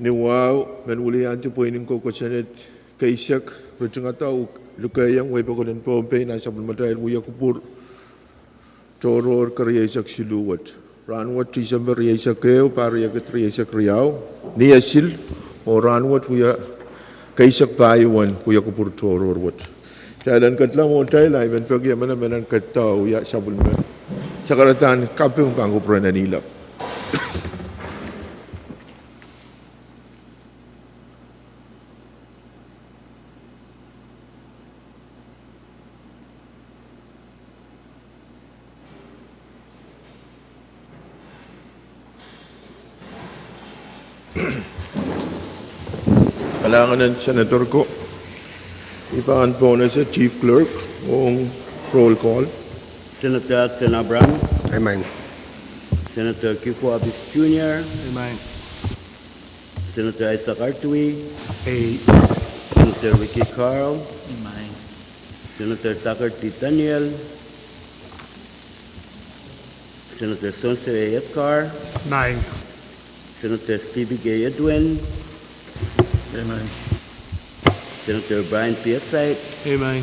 Niwao men ulian tu poinin ko Senate kaisak bercengatau lukayang way pagodan Pohnpei na sabul matay buya kupur toror karyasak siluwat Rahnwet December yasak keo para yakat yasak riau ni asil o Rahnwet buya kaisak bayuan buya kupur toror wat jalan katla mo tay lai men pagi mana menan katau ya sabul men sakaratan KAPWARESOU pangku Enginkehlap. Kailangan ng senator ko ipaan po na sa chief clerk Rohng roll call. Senator Abraham. Amen. Senator Kiko Abis Jr. Amen. Senator Isaac Artui. Amen. Senator Vicky Carl. Amen. Senator Tucker T. Daniel. Senator Sonser A. Edgar. Amen. Senator Stevie Gay Edwin. Amen. Senator Brian P. Sight. Amen.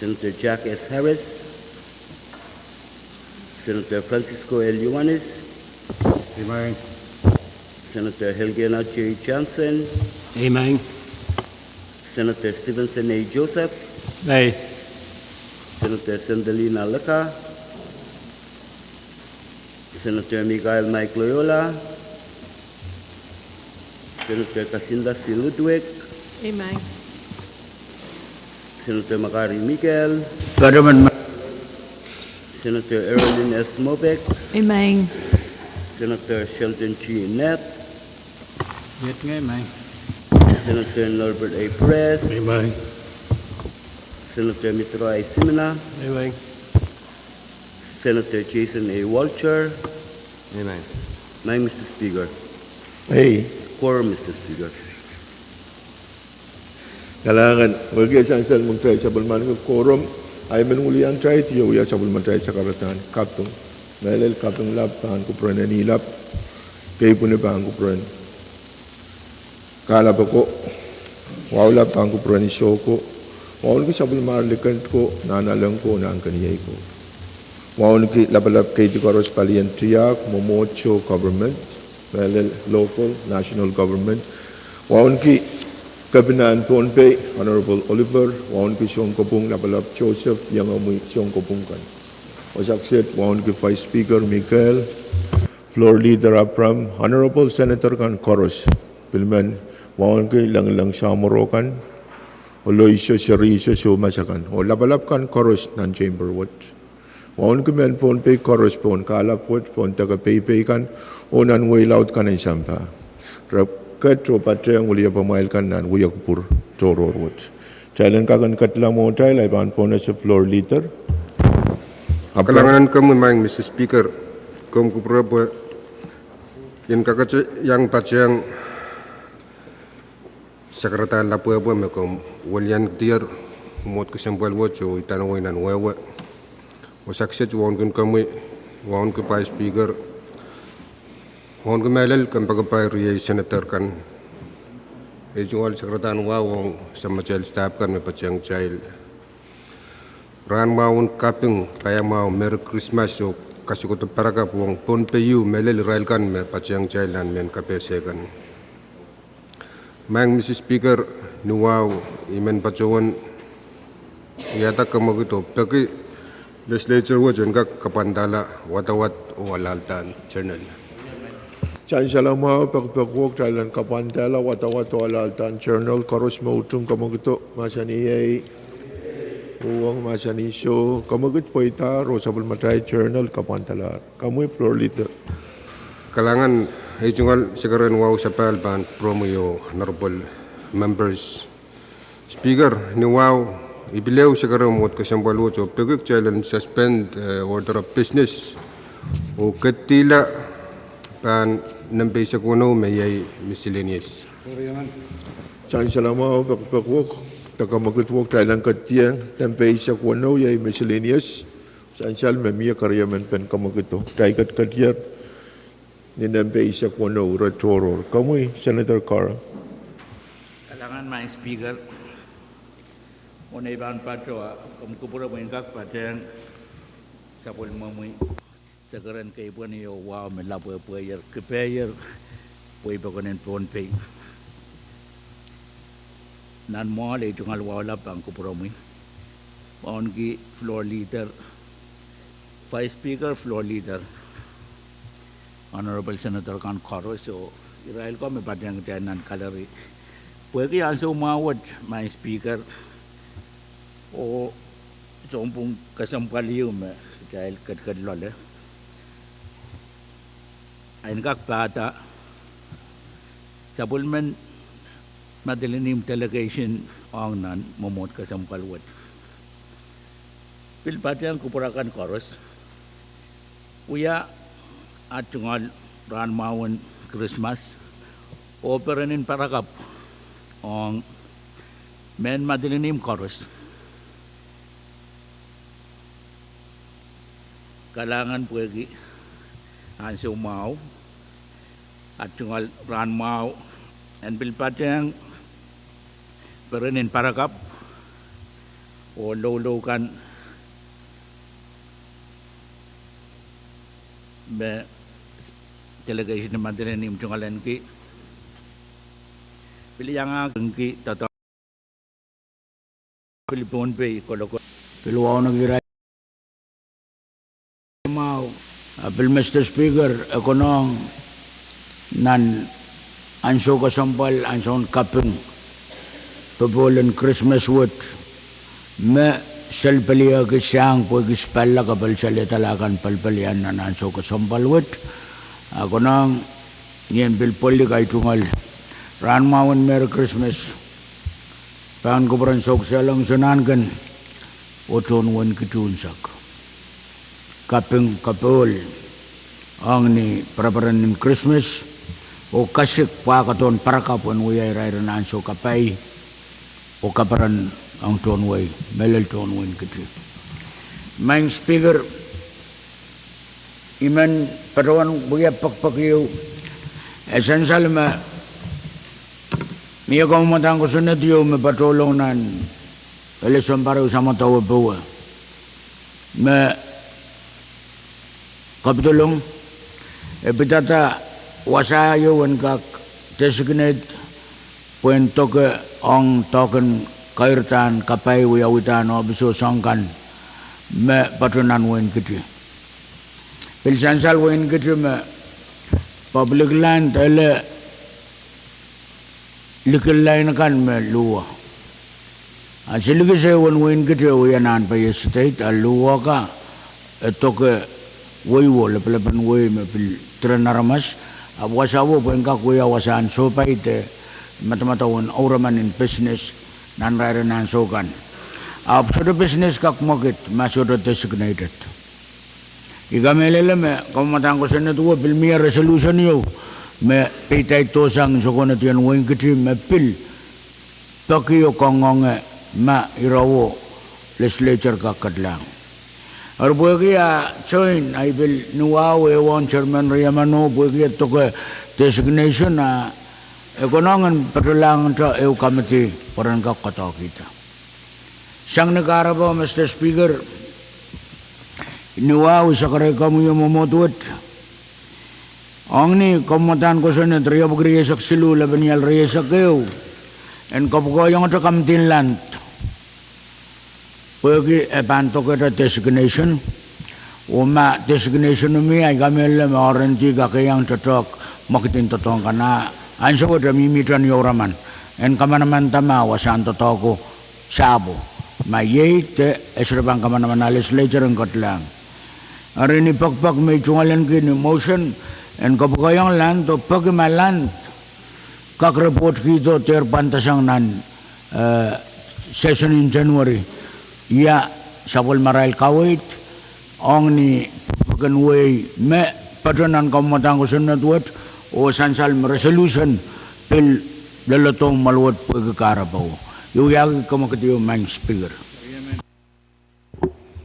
Senator Jack S. Harris. Senator Francisco L. Yuanis. Amen. Senator Helgena J. Johnson. Amen. Senator Stevenson A. Joseph. Aye. Senator Sandalina Laka. Senator Miguel Mike Loyola. Senator Casinda C. Ludwig. Amen. Senator Makari Miguel. Government. Senator Erilyn S. Mobek. Amen. Senator Sheldon G. Knapp. Yet amen. Senator Norbert A. Perez. Amen. Senator Mitro I. Simina. Amen. Senator Jason A. Walcher. Amen. Mr. Speaker. Hey, Quorum, Mr. Speaker. kailangan wagi sa mong try sa bulman ko quorum ay menulian try tiyo ya sa bulman try sa karatan KAPWARESOU nalel KAPWARESOU lap pahan ko pran Enginkehlap kay pune pahan ko pran kala ko wala pahan ko pran isoko wala ko sa bulman likan ko nanalang ko na ang kaniyay ko wala ko labalap kay tikoros palian triyak momocho government nalel local national government wala ko Kabinan Pohnpei, Honorable Oliver, wawan ki siyong kopong napalap Joseph, yang amoy siyong kopong kan. Wasaksit, wawan ki Vice Speaker Michael, Floor Leader Abram, Honorable Senator kan Koros, Pilman, wawan ki lang samuro kan, uloy siya siya masakan, o lapalap kan Koros nan Chamber Watch. Wawan ki men Pohnpei Koros pon, kalap watch pon, taga pay kan, o nan way loud kan ay sampa. Katro patre ang uliya pamailkan nan uya kupur toror wat. Challenge kagan katla mo tay laiban po na sa floor leader. Kalanganan kamu maing Mr. Speaker, kamu kupura po yang kakak yang pacang sekretariat lapu apa mekom walian tiar mot kesempal wajo itan wainan wewe. Wasakset wan kun kamu wan ku Vice Speaker. Mohon kemelel kan pagapay riay senator kan ejungal sekretarian wawong sama child staff kan may patyang child ran maun kaping kaya mau Merry Christmas so kasukot paraka Pwuhng Pohnpei melel rail kan may patyang child lan men kapese kan mang Mr. Speaker nuwaw imen pacuan yata kamagito pagi legislature wajan ka kapandala watawat walaltan channel. Chan salama pagpagwag jalan kapantala watawato alaltan journal koros mautung kamagito masaniyay Pwuhng masanisyo kamagit po ita rosabul matay journal kapantala kamuy floor leader. Kalangan ejungal sekarang wow sapal ban promoyo honorable members speaker ni wow ibilew sekarang mot kasambalo so pagik jalan suspend order of business o katila pan nambay sa kuno may miscellaneous. Chan salama pagpagwag takamagitwag jalan katiyang nambay sa kuno yay miscellaneous. Chan sal mamiya karyaman pen kamagito. Kay katiyar Ninambe isa kono uratoror. Kamui, Senator Cara. Kalangan my speaker, Onaiban Patoa, Kumkupura Winkak Patang, Sapul Mumui, Sakaran Kapwani, wow, Melapa Puyer, Kapayer, Puipagon and Pohnpei. Nan more late to Alwala Pankupurami. Ongi floor leader, Vice Speaker, floor leader, Honorable Senator Kan Koro, so Israel come Patang Tan and Kalari. Pwede also mawad my speaker o sompong kasampaliw me dahil Kadkadaur ay nakakpata sa bulman madalinim delegation ang nan momot kasampalwad pilpati ang kupurakan koros uya at tungal ranmawan Christmas operanin parakap ang men madalinim koros kalangan pwede ang sumaw at tungal ranmaw and pilpateng perenin parakap o lolo-kan be delegation ng madalinim tungalan ki Pili yang agengki tata pili Pohnpei koloko piluaw nagiray mau apil Mr. Speaker ekonong nan anso kasampal anson Pwuhng pabolan Christmas wood me selpelia kisang po gispalla kapal salitalakan palpalian nan anso kasampal wood ekonong yan bilpoli kay tungal Rahnwet Merry Christmas. Pahan ko parang sok salang sunangan. Oton wan kitunsak. Kapeng kapol. Ang ni paraparan ng Christmas. O kasik pa katon parakapon uyay rairan anso kapay. O kaparan ang tonway. Melel tonwan kitu. Maing speaker. Iman parawan buya pakpakiyo. Essential ma. Mia kau matang ko sunat yo me patulong nan eleksyon pareho sama tawa bawa me kapitulong epitata wasayo wan kak designate puento ke ong token kairtan kapai wiyawitan o biso sangkan me patronan wan kiti pilsansal wan kiti me public land ele likil lain kan me luwa. Asili se wan kete uyanan pa estate luwa ka eto ke wo lepen woi me pil trenaramas awasawo pengka kuya wasan sopa ite mata-mata wan oraman in business nan rare nan sokan. Absurd business kak market masuk designated. Iga melele me kamatang ko sana tuwa pilmia resolution yo. Me pitai tosang sokona tian wing kiti me pil pakiyo kongonge ma irawo legislature kakadlang arbo kia join I will nuaw ewon chairman Riyamano bukia toke designation na ekonongan patulangan ta eu committee paran kakata kita sang negara ba Mr. Speaker nuaw sakare kamu yung momotwet Ang ni komatan ko sa netriya pagriyesak silu labanyal riyesak kayo en kapagayang ito kamtinland pwede epanto kita designation uma designation numi ay kami alam oranti kakayang tatok makitin totong ka na anso ko damimitan yoraman en kamanaman tama wasan totoko sabo mayay te esrabang kamanaman na legislature ang katlang arini pakpak may chungalan kini motion en kapagayang land to pagmaland kak report kito ter pantasang nan session in January ya sapol maral kawit ong ni paganway me patronan kamatang ko sunat wat o sansal resolution pil lalotong malwat pagkakarapaw yung yagi kamakatiyo mang speaker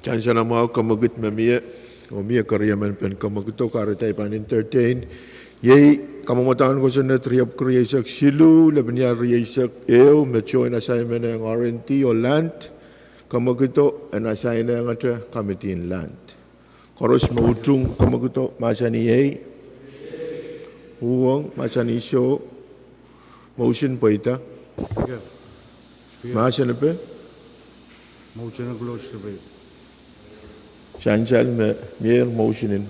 Chansana mau kamagit mamia o mia kariyaman pen kamagito karatay pan entertain Yei kamamatan ko sa netriap kriyasak silu labanya riyasak eo join assignment ng RNT o land kamagito an assign ng ata committee in land. Koros mautung kamagito masani yei Pwuhng masani show motion po ita. Masani pa? Motion na close debate. Chanchal mayor motion in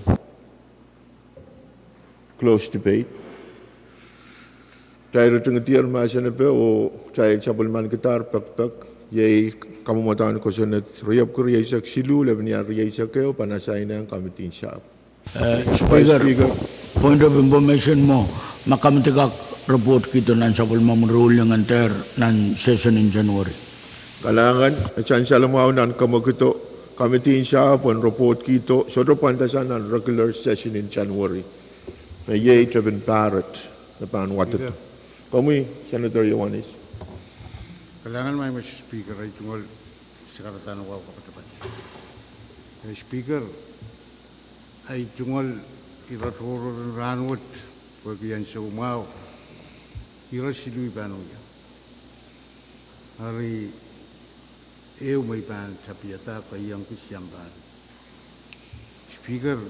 close debate. Tayo ito ng tiyar masana pa o tayo sabulman kitar pak yay kamumatan ko sa net riyab ko riyasak silu laban niya riyasak kayo panasay na ang committee siya. Speaker, point of information mo, makamtikak report kito ng sabulman ruling anter ng session in January. Kalangan, chancel mo ng kamagito committee siya pon report kito so do pantasan ng regular session in January. May yay traben Pahrek na panwatot. Kami, Senator Yohanes. Kailangan may Mr. Speaker ay tungkol sa karatan ng kapatapat. Speaker, ay tungkol iraturo ng Rahnwet pag yan sa umaw. Irat si Louis Panoya. Hari, ew may pan sa piyata kayang kisyamban. Speaker,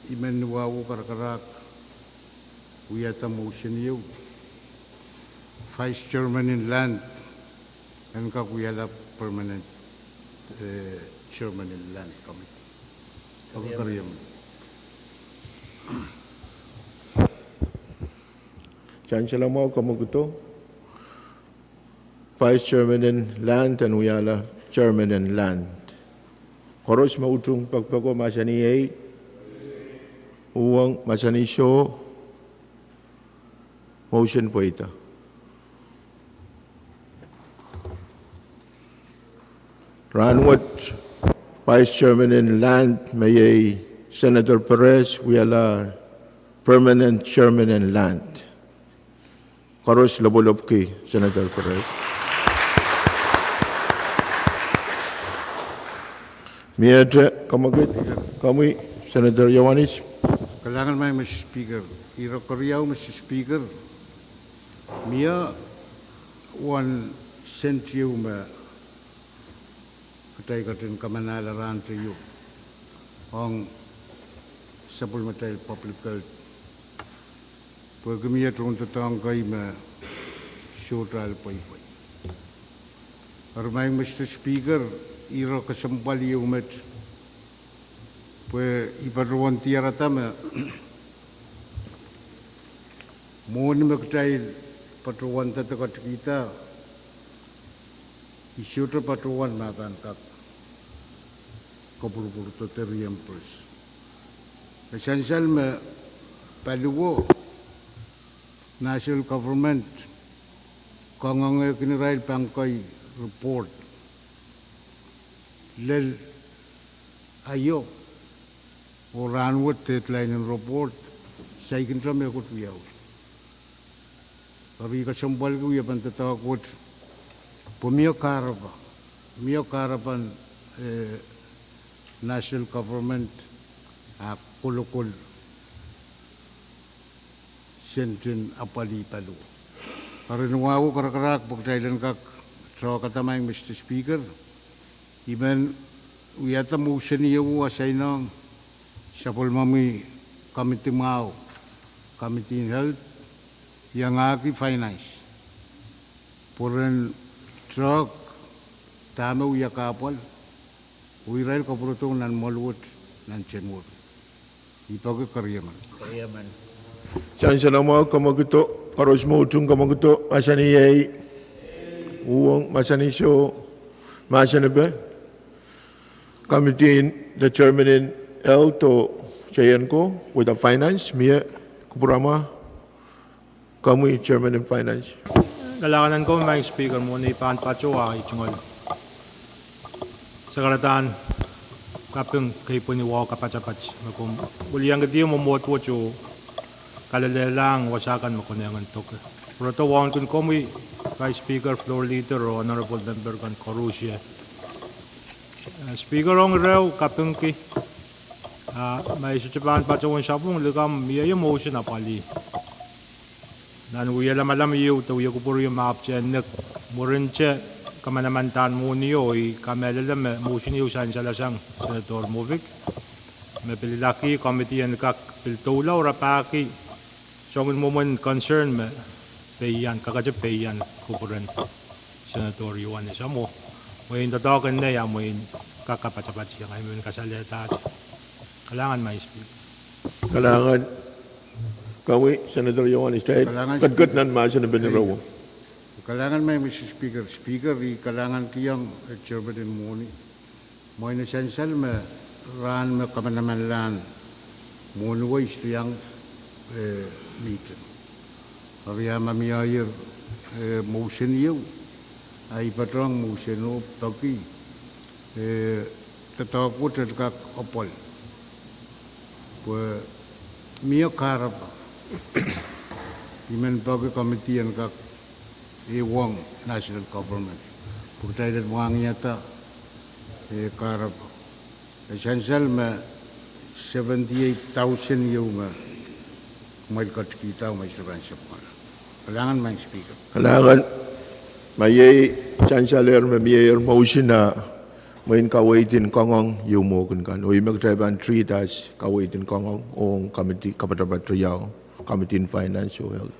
iman nuwawo karakarak uyata motion you. Vice Chairman in Land and KAPWARESOU Permanent Chairman in Land Committee. Ako kariyam. Chancellor mo kamaguto. Vice Chairman in Land and Uyala Chairman in Land. Koros mautung pagpago masani ay Pwuhng masani show motion po ita. Rahnwet Vice Chairman in Land may Senator Perez Uyala Permanent Chairman in Land. Koros labolob kay Senator Perez. Miyadra kamagit kami Senator Yohanes. Kailangan may Mr. Speaker. Iro Koreaw, Mr. Speaker. Mia, 1 century katay katin kamanalaran to you. Ang sabol matay public health. Pag miya trong tatang kay shutral poy. Armay Mr. Speaker, iro kasambali umet. Pues iparuan tiara tama mohon magtay patruan tatakat kita isyutra patruan makan kak kabur-bur toterium pers essential me paluwo national government kangangay kinirail pangkay report lel ayo o Rahnwet deadline and report sa ikin sa may kutwiyaw. Kari kasambal ko yapan tatakot pumiyo karapan national government kulukul sentin apali palu. Kari nungawo karakarak pagdailan kak sa katamayang Mr. Speaker. Iban uyata motion niyo asay nang Sapol mami committee mau, committee in health, yang aki finance. Puren truck, tama uya kapal, uirail kapurutong nan molwood, nan chenwood. Ipag karyaman. Chancellor mo kamaguto, karos mo utung kamaguto, masani yay, Pwuhng masani show, masani ba? Committee in determining L to chayan ko with the finance, Mia Kupurama, kami chairman in finance. Kalakanan ko may speaker mo ni Pohnpei itungol. Sa karatan, kapeng kay po ni Wao kapacapac. Kung buliyang gati mo motwo cho kalalelang wasakan mo kunyangan tok. Pero to wan kun kami Vice Speaker, Floor Leader, o Honorable Member kan Korusya. Speaker Rohng rew kapeng ki may sucapan pa Pwuhng Sapwekeikat legam miya yung motion na pali. Nan wiya lamalam yu to wiya kupuro yung maap chen nek murin che kamanamantan mo niyo kamelalam motion yu san salasang Senator Movik. May pililaki committee yan kak piltulaw rapaki songin mo man concern me peyan kakaje peyan kupuran Senator Yuan isa mo. May tatawagan na yan, may kakapachapat siya ngayon, may kasalita siya. Kailangan may speak. Kailangan, kawi, Senator Yuan, kadkad nan maasa na biniraw. Kailangan may Mr. Speaker. Speaker, kailangan kiyang chairman din muni. Mo in essential, may ran may kamanamanlan muni ways to yung meeting. Kaya mamiyayir motion yun. Ay patrong motion tapi tatakot kak opol. Pwuhng miyo karap iman pagi committee yang kak Pwuhng national government. Pagkailan mo ang yata karap essential ma 78,000 yung may kita may subvention ko. Kailangan may speaker. Kailangan may chancellor may motion na may kawaitin kongong yung mo kan. O yung magtraban 3 tas kawaitin kongong o committee kapatabatriyaw, committee in financial health.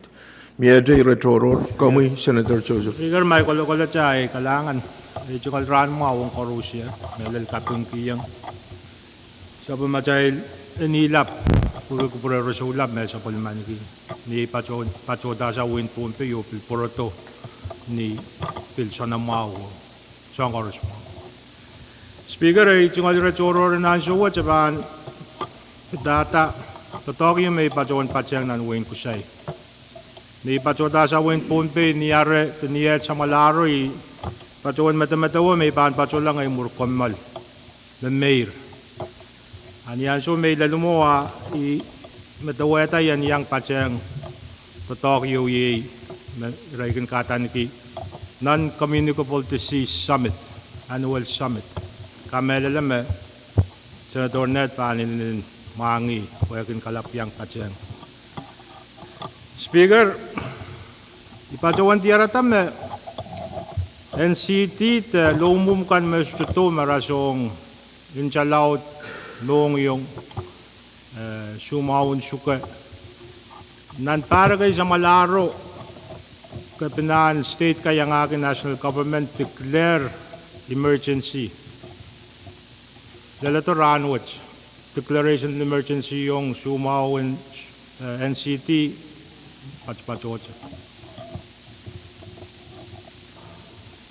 May retoror kami Senator Joseph. Speaker, may kala siya kailangan. Ito ran mo awang korusya. May lalkapin kiyang. Sabi macay Enginkehlap. Puro resolap may sa palmaniki. Ni pachoda sa Pohnpei o pilporoto. Ni Pilson na Mao sa Koros mo. Speaker, ito retoror na siya jaban data totoo yung may pachoon patyang nan Wayne Kusay. Ni pachoda sa Pohnpei niyare sa malaro pachoon matamatawa may pachoon lang ay murkomal na mayor. Aniyan so may lalumoa mataweta yan yang patyang totoo yung Raikan katan ki non-communicable disease summit, annual summit. Kamelalam Senator Net panin mangi wakin kalap yang patyang. Speaker, ipajawan tiaratam NCT te lumum kan mesuto marasong inchalaut long yung sumawon suka nan para kay sa malaro Kapinan state kaya ng aking national government declare emergency. Dala to Rahnwet. Declaration of emergency yung Sumaw and NCT patch-patch-otsa.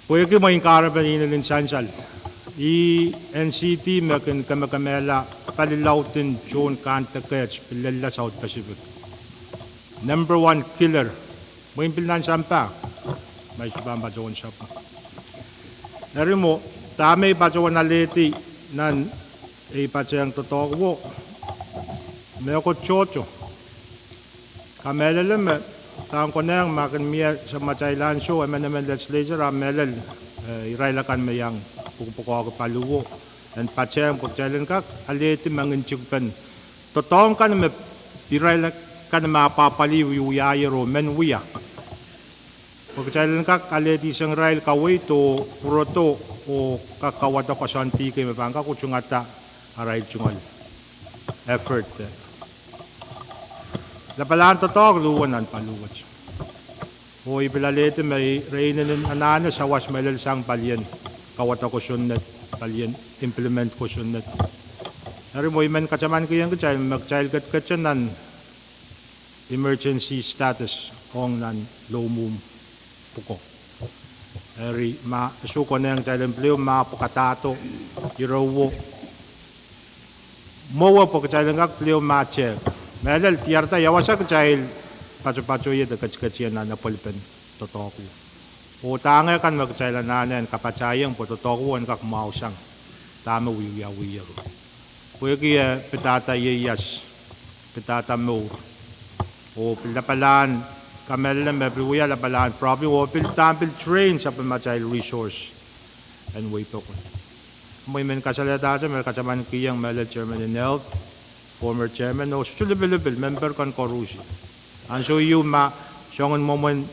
Pwede ko may karapan inalin sansal. NCT makin kamakamela palilautin John Kantakets pilala South Pacific. #1 killer. May impilan sampa. May subamba John Shop. Nari mo, tamay pa John Aleti nan ipatsang totoo. May ako chocho. Kamelalam taong ko na yung makin miya sa Machaylan show naman Legislature melal irailakan mayang pukupuko ako paluwo. Dan patsang pagchalan kak aleti manginchugpan. Totoong ka na irailakan mapapaliw yuyayero menwiya. Pagkailan ka kaleti sang rail kaway to puroto o kakawata ka santi kay mabangka ko chungata aray chungal effort. Lapalaan to luwanan paluwat. O ipilalete may reinin anana sa was melal sang palyen kawata ko sunnet palyen implement ko sunnet. Nari mo iman kacaman kayang kacay mag-child katkachanan emergency status kong nan low moon puko. Eri suko na yung child empleo mapukatato irawo mowa po child ng empleo mache melal tiarta yawasa child pacho ye de kachkachian na napalpen totoko utanga kan mag-child nanen kapachayang po totoko an kak mausang tama wiya pwede pitata yeyas pitata mo o pilapalan kamel na mabluya lapalan probably o piltampil train sa pamachayl resource and way po ko may men kasalata sa may kasaman kiyang melal chairman in health former chairman, no, Stulabilabil, member kan Korusi. And so you ma, siyang moment,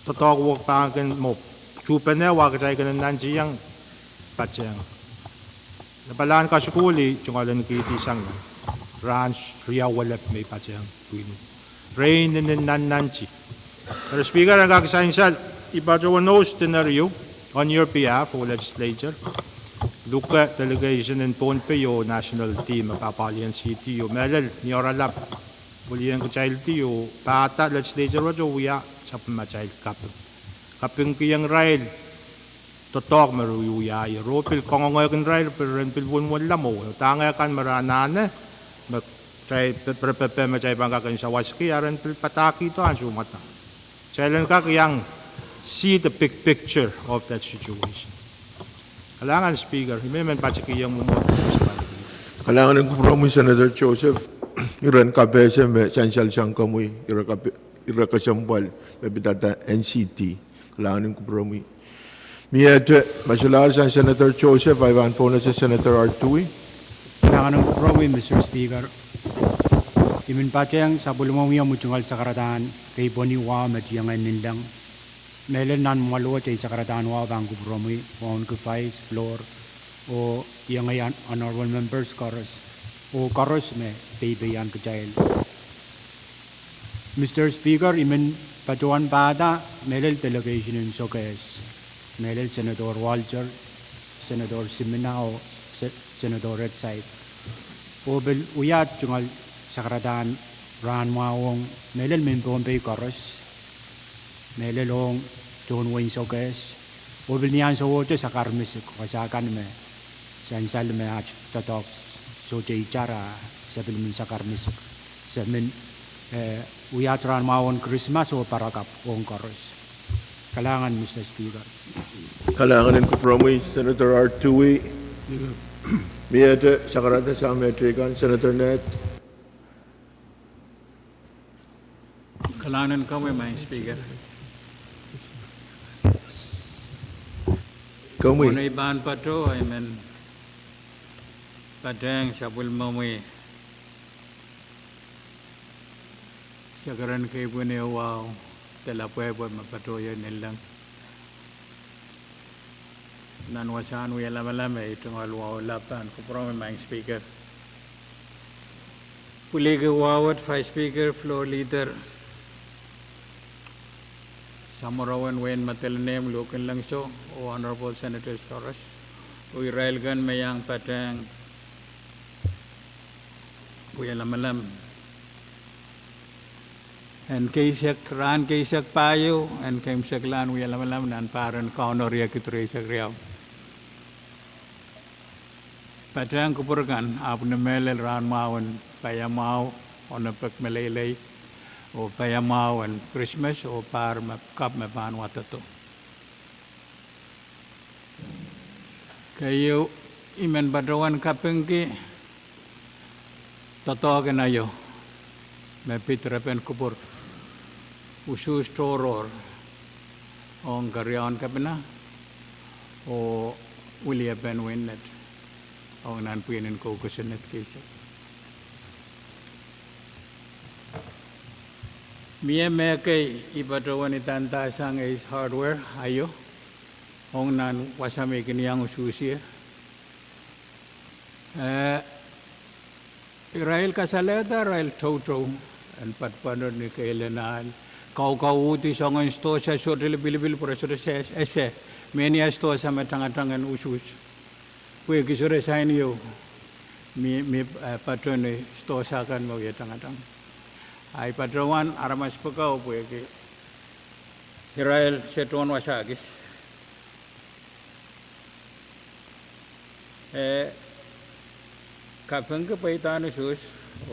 totoo wag pa akin mo, chupan na, wag tayo ka na nansiyang, patsiyang. Napalaan ka sukuli, chungalan kitisang, ranch, riyawalap may patsiyang, rain and then nananchi. Pero Speaker, ang kakasainsal, ipajawa no scenario on your behalf o legislature. Look at delegation in Pohnpei o national team of Papalian City o Melel, Nioralap, Bulian ko child o Pata, legislature o Uya, sa child kapag. Kapag kiyang rail, totok maruya, ropil kongongoy rail, pero rin pilbun mo lamo, tanga kan maranane, chay pepepe machay bangkakan sa waski, aran pil pataki to ang sumata. Chailan ka kiyang see the big picture of that situation. Kailangan, Speaker, hindi man patsikiyang mumot sa paligid. Kailangan ng kompromis, Senator Joseph, iran kabese me chansal siyang kamuy, ira kasambal, may bitata NCT. Kailangan ng kompromis. Miyete, masular sa Senator Joseph, ay van po na sa Senator Artui. Kailangan ng kompromis, Mr. Speaker. Imin patyang sa bulumawiyang mutungal sa karatan, kay Boniwa matiyang nindang. Meron nan maluwa chay sa karatan wa bang kompromis, Pohnpei ko vice floor, o yung ngayon honorable members chorus, o chorus me, bayan ka child. Mr. Speaker, imin patyuan pada, meron delegation in Sokes, meron Senator Walter, Senator Simina o Senator Redside. O bil uyat chungal sa karatan Rahnwet meron min Pohnpei chorus, meron John Wayne Sokes, o bil niyan sa wote sa karmis kasakan me, sansal me at tatok so chay chara sa bilmin sa karmis sa min uyat Rahnwet Christmas o parakap o chorus. Kailangan, Mr. Speaker. Kailangan ng kompromis, Senator Artui. Miyete, sa karata sa Amerikan, Senator Net. Kailangan kami, my Speaker. Kamuy. Kung iban pa to, I mean, pateng sa bulmamoy. Sa karan kay Pwuhng, talapwebo mapatuyo nilang. Nanwasan wi alam-alam itong alwa lapan. Kupromi, my Speaker. Puliga wawat, Vice Speaker, Floor Leader. Samurawan Wen Matelanem, Lukan Langso, o Honorable Senator Soros, o Irailgan Mayang Patang, Puyalamalam, and Kaisak Ran Kaisak Payo, and Kaimsak Lan Uyalamalam, and Paran Kaunoria Kitresak Riau. Patang Kupurgan, Abnamelel Rahnwet, Payamau, on a Pek Malay. O payamaw and Christmas o par kap mapan watato. Kayo imen badawan kapengki tatogan ayo me pitrapen kubur usus toror on karyawan kapena o ulia ben winnet o nan pinin ko kusenet kisa. Mie kay ipatawan itanta sang is hardware ayo ong nan wasami kiniyang ususi Israel kasaleta Israel toto and patpanod ni kailanal kau uti sang sto sa so bilibil profesor ese many sto sa matangatangan usus puy kisure sa inyo mi patron ni sto sa kan mo yatangatang ay patrawan aramas pagkaw po yung Israel setuan wasagis kapag kapaitan usus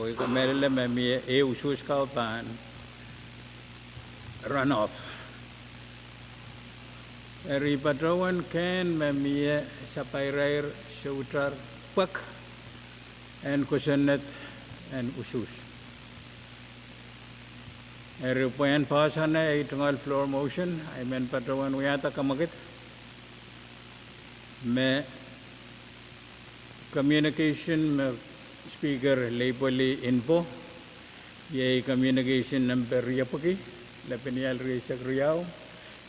o ikamerila may usus kaupan runoff eri patrawan ken may sa payrair shooter pak and kusanet and usus Erupayan pasan na itungal floor motion. I mean patawan uyata kamakit. Me communication me Speaker Leipoli Info, Ye Communication Number Riapaki, Lepenial Risak Riau,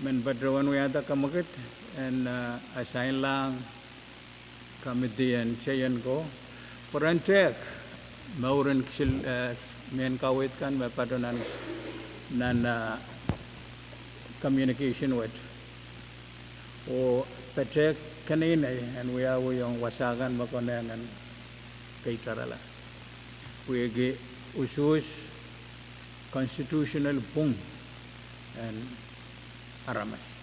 Men Patrawan Wiata Kamakit, and assign lang committee and Chayan Go. Perantek, Mauran Ksil, Men Kawit kan, Mapatonan Nan communication with. O Patrek kanina, and we are yung wasagan makonengan kay Karala. We get usus constitutional Pwuhng and Aramas.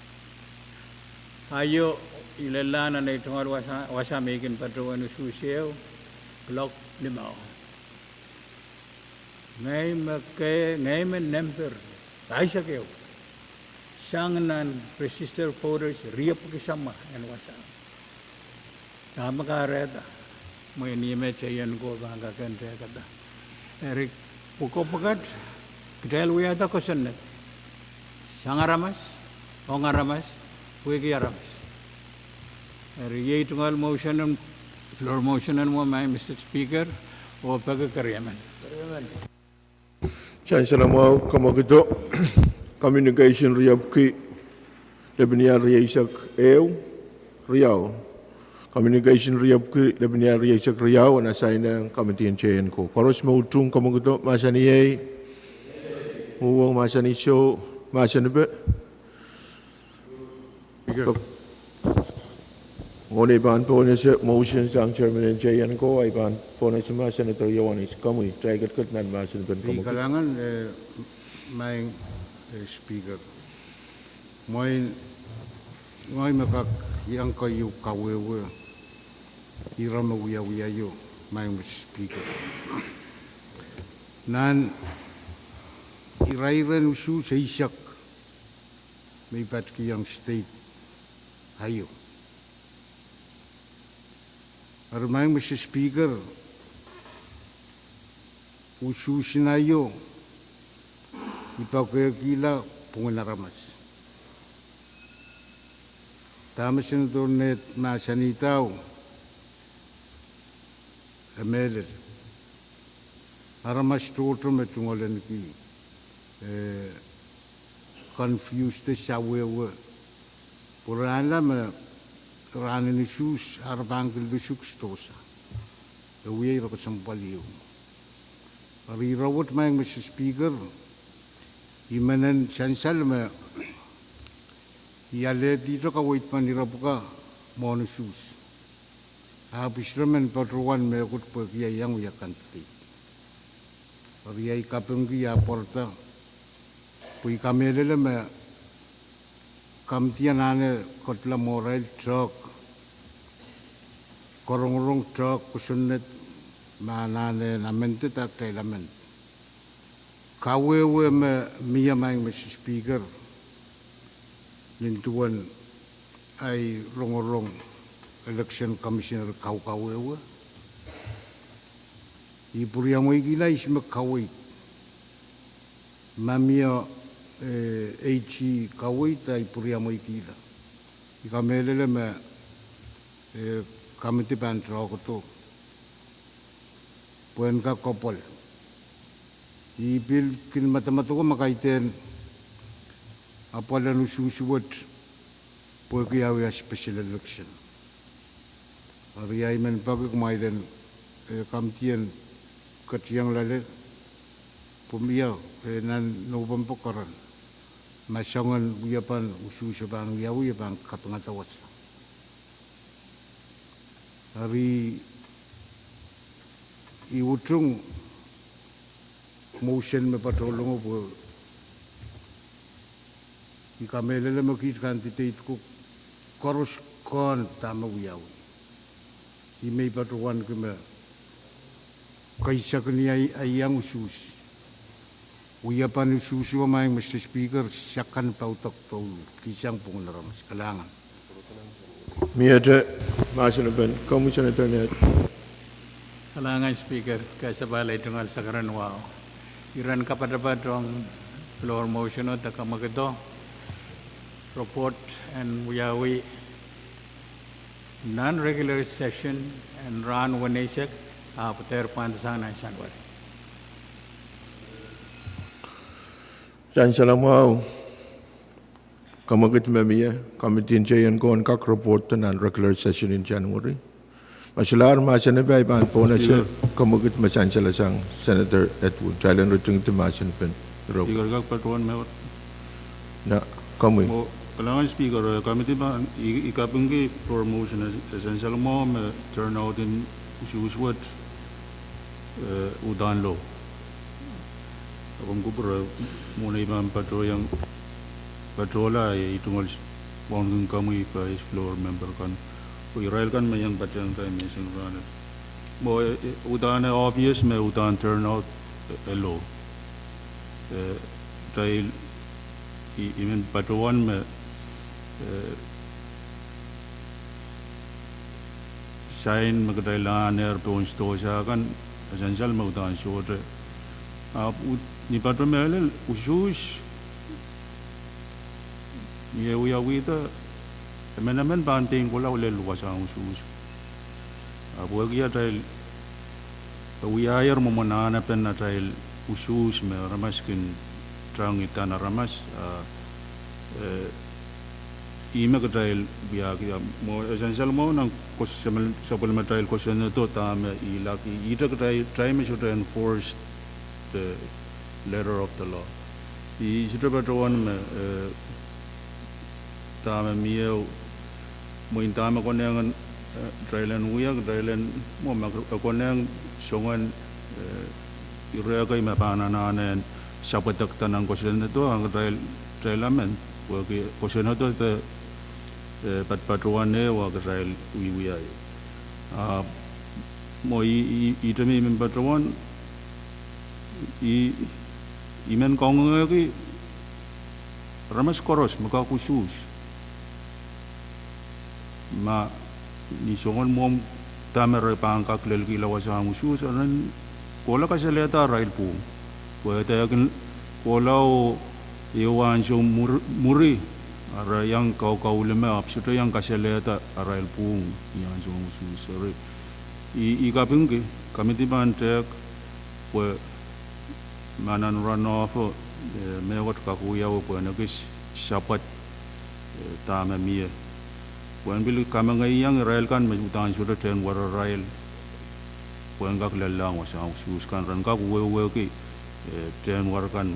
Ayo ilalana na itong wasamikin patuan ususiyaw, block limao. Ngayon man number, ay sa kayo. Sanganan register voters riap kisama and wasa. Tama ka reta. Mo inime chayan ko bangga kente kata. Erik puko pagat kdel wiata kosennet. Sangaramas, ongaramas, wigi aramas. Erik ye tungal motion and floor motion and mo my Mr. Speaker o pagkakariyaman. Chancellor mo kamagito communication riap ki lebniya riaisak Riau. Communication riap ki lebniya riaisak Riau na assign committee and chain ko. Koros mo utung kamagito masani Pwuhng masani show masani be. Ngoni ban po na motion sang chairman and chain ko ay ban po na sama Senator Yowanis kami tragat kat nan masani ben Di kamagito. kalangan may Speaker. Ngoy makak yang kayu kawewe irama wiya yo may Speaker. Nan irairan usu sa isak may pat kiyang state hayo. Armay Speaker usu sinayo Ipakekila Pwuhng Tamas na doon masanitaw Amelir Aramas tuto metungolan ki confused sa wewe Purana me ranin isus arbangkel besuk stosa Ewe iro kasampaliw Ari rawat mayang Mr. Speaker Imanan sansal me yale dito ka wait panirapuka monusus. Habis ramen patruan me kut pergia yang ya kanti. Pariai kapung ya porta. Pui kamelele me kamtian ane kotla moral truck. Korong truck kusunet manane namente tak telamen. Kawewe me miya may Mr. Speaker lintuan ay rongorong election commissioner kawewe ipurya mo igila isme kawait mamia H kawait ay ipurya mo igila ikamelele me kamiti pantro ko to puen ka kopol Ipil kin mata-mata ko makaiten apalan ususuwat po kiyawi a special election. Ariyay man pagka kumailan kamtiyan katiyang lalit pumiyaw nan nubang pokaran masangan uyapan ususabang yawi yapang kapangatawas. Ari iutrong motion me patulong po ikamela mo kit kantitate ko koros kon tama uyaw imay patuwan ko me kaysa kaniya ayang usus uyapan usus wa may Mr. Speaker siyakan pautok to kisang pungaramas kalangan Miyada masanaban komisyoner net Kalangan Speaker kaysa balay tungal sa karanwao Iran kapadapat ang floor motion o takamagito report and wiyawi non-regular session and Rahnwet Peter Pandasang na Sanwar. Chancellor Mau, Kamagit Memia, Committee in Jayan Go and Cock report and regular session in January. Mashalar Masanabay Ban Pona, Kamagit Masanchala Sang, Senator Edward, Thailand returning to Masan Pen. Speaker Gak Patron Mewat. Na, come with. Kalangan Speaker, Committee Ban, Ikapingi promotion essential mom turn out in Ushuwat Udan Law. Abang Kupur muna ibang patrola itungol Pwuhng kami ka explore member kan Israel kan may yang batang tayo missing run mo udan obvious may udan turn out low tayo even patrolan may sign magdailan air pon sto siya kan essential may udan short ni patron melel usus ye uya wita menamen banting kola ole luasa usus abu gia trail uya air momona pen trail usus me ramaskin trang itana ramas ime ka trail biya kia mo essential mo nang supplement trail question to ta me ilaki ita ka try me should enforce the letter of the law. I Sitrapatawan tama miyaw mo intama ko nang trailan uyak trailan mo ko nang songan ira kay mapanananen sapatak tanang ko siya to ang trailamen ko siya to patpatuan ne wa trail uwiay mo itami patatuan imen kong ngaki ramas koros maka khusus ma ni songon mom tamer pangkak lel kilawasa khusus anan kola kasaleta rail Pwuhng ko tayakin kolau iwan so muri ara yang kau lema absuto yang kasaleta rail Pwuhng yang so khusus re I kapingi committee bantek ko manan runoff mewat kakuya po nagis sapat tama miya wan bil kamangay yang rail kan majutan sudah ten war rail wan gak lelang wasa usus kan ran gak we ki ten war kan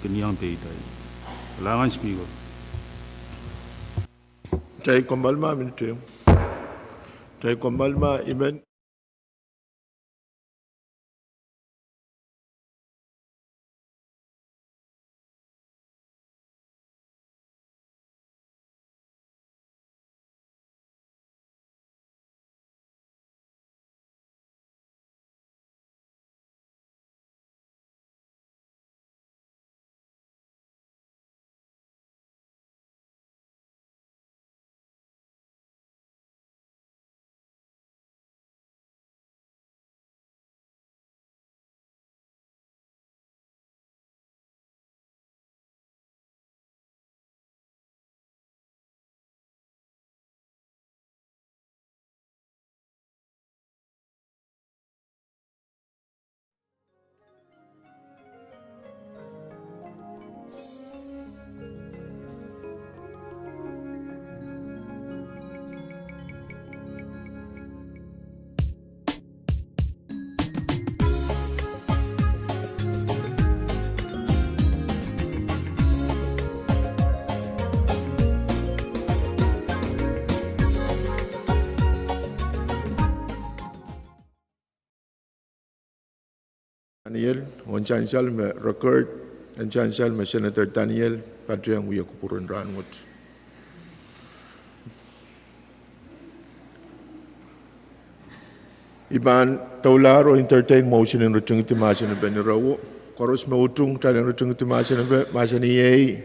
kenyang peitai langan Speaker Jai Kombalma minute Jai Kombalma imen Daniel, on chancel me record and chancel me Senator Daniel Patriang Uya Kupurun Rahnwet. Iban taularo entertain motion in return to Masan Benirawo. Koros me utung talang return to Masan Yei.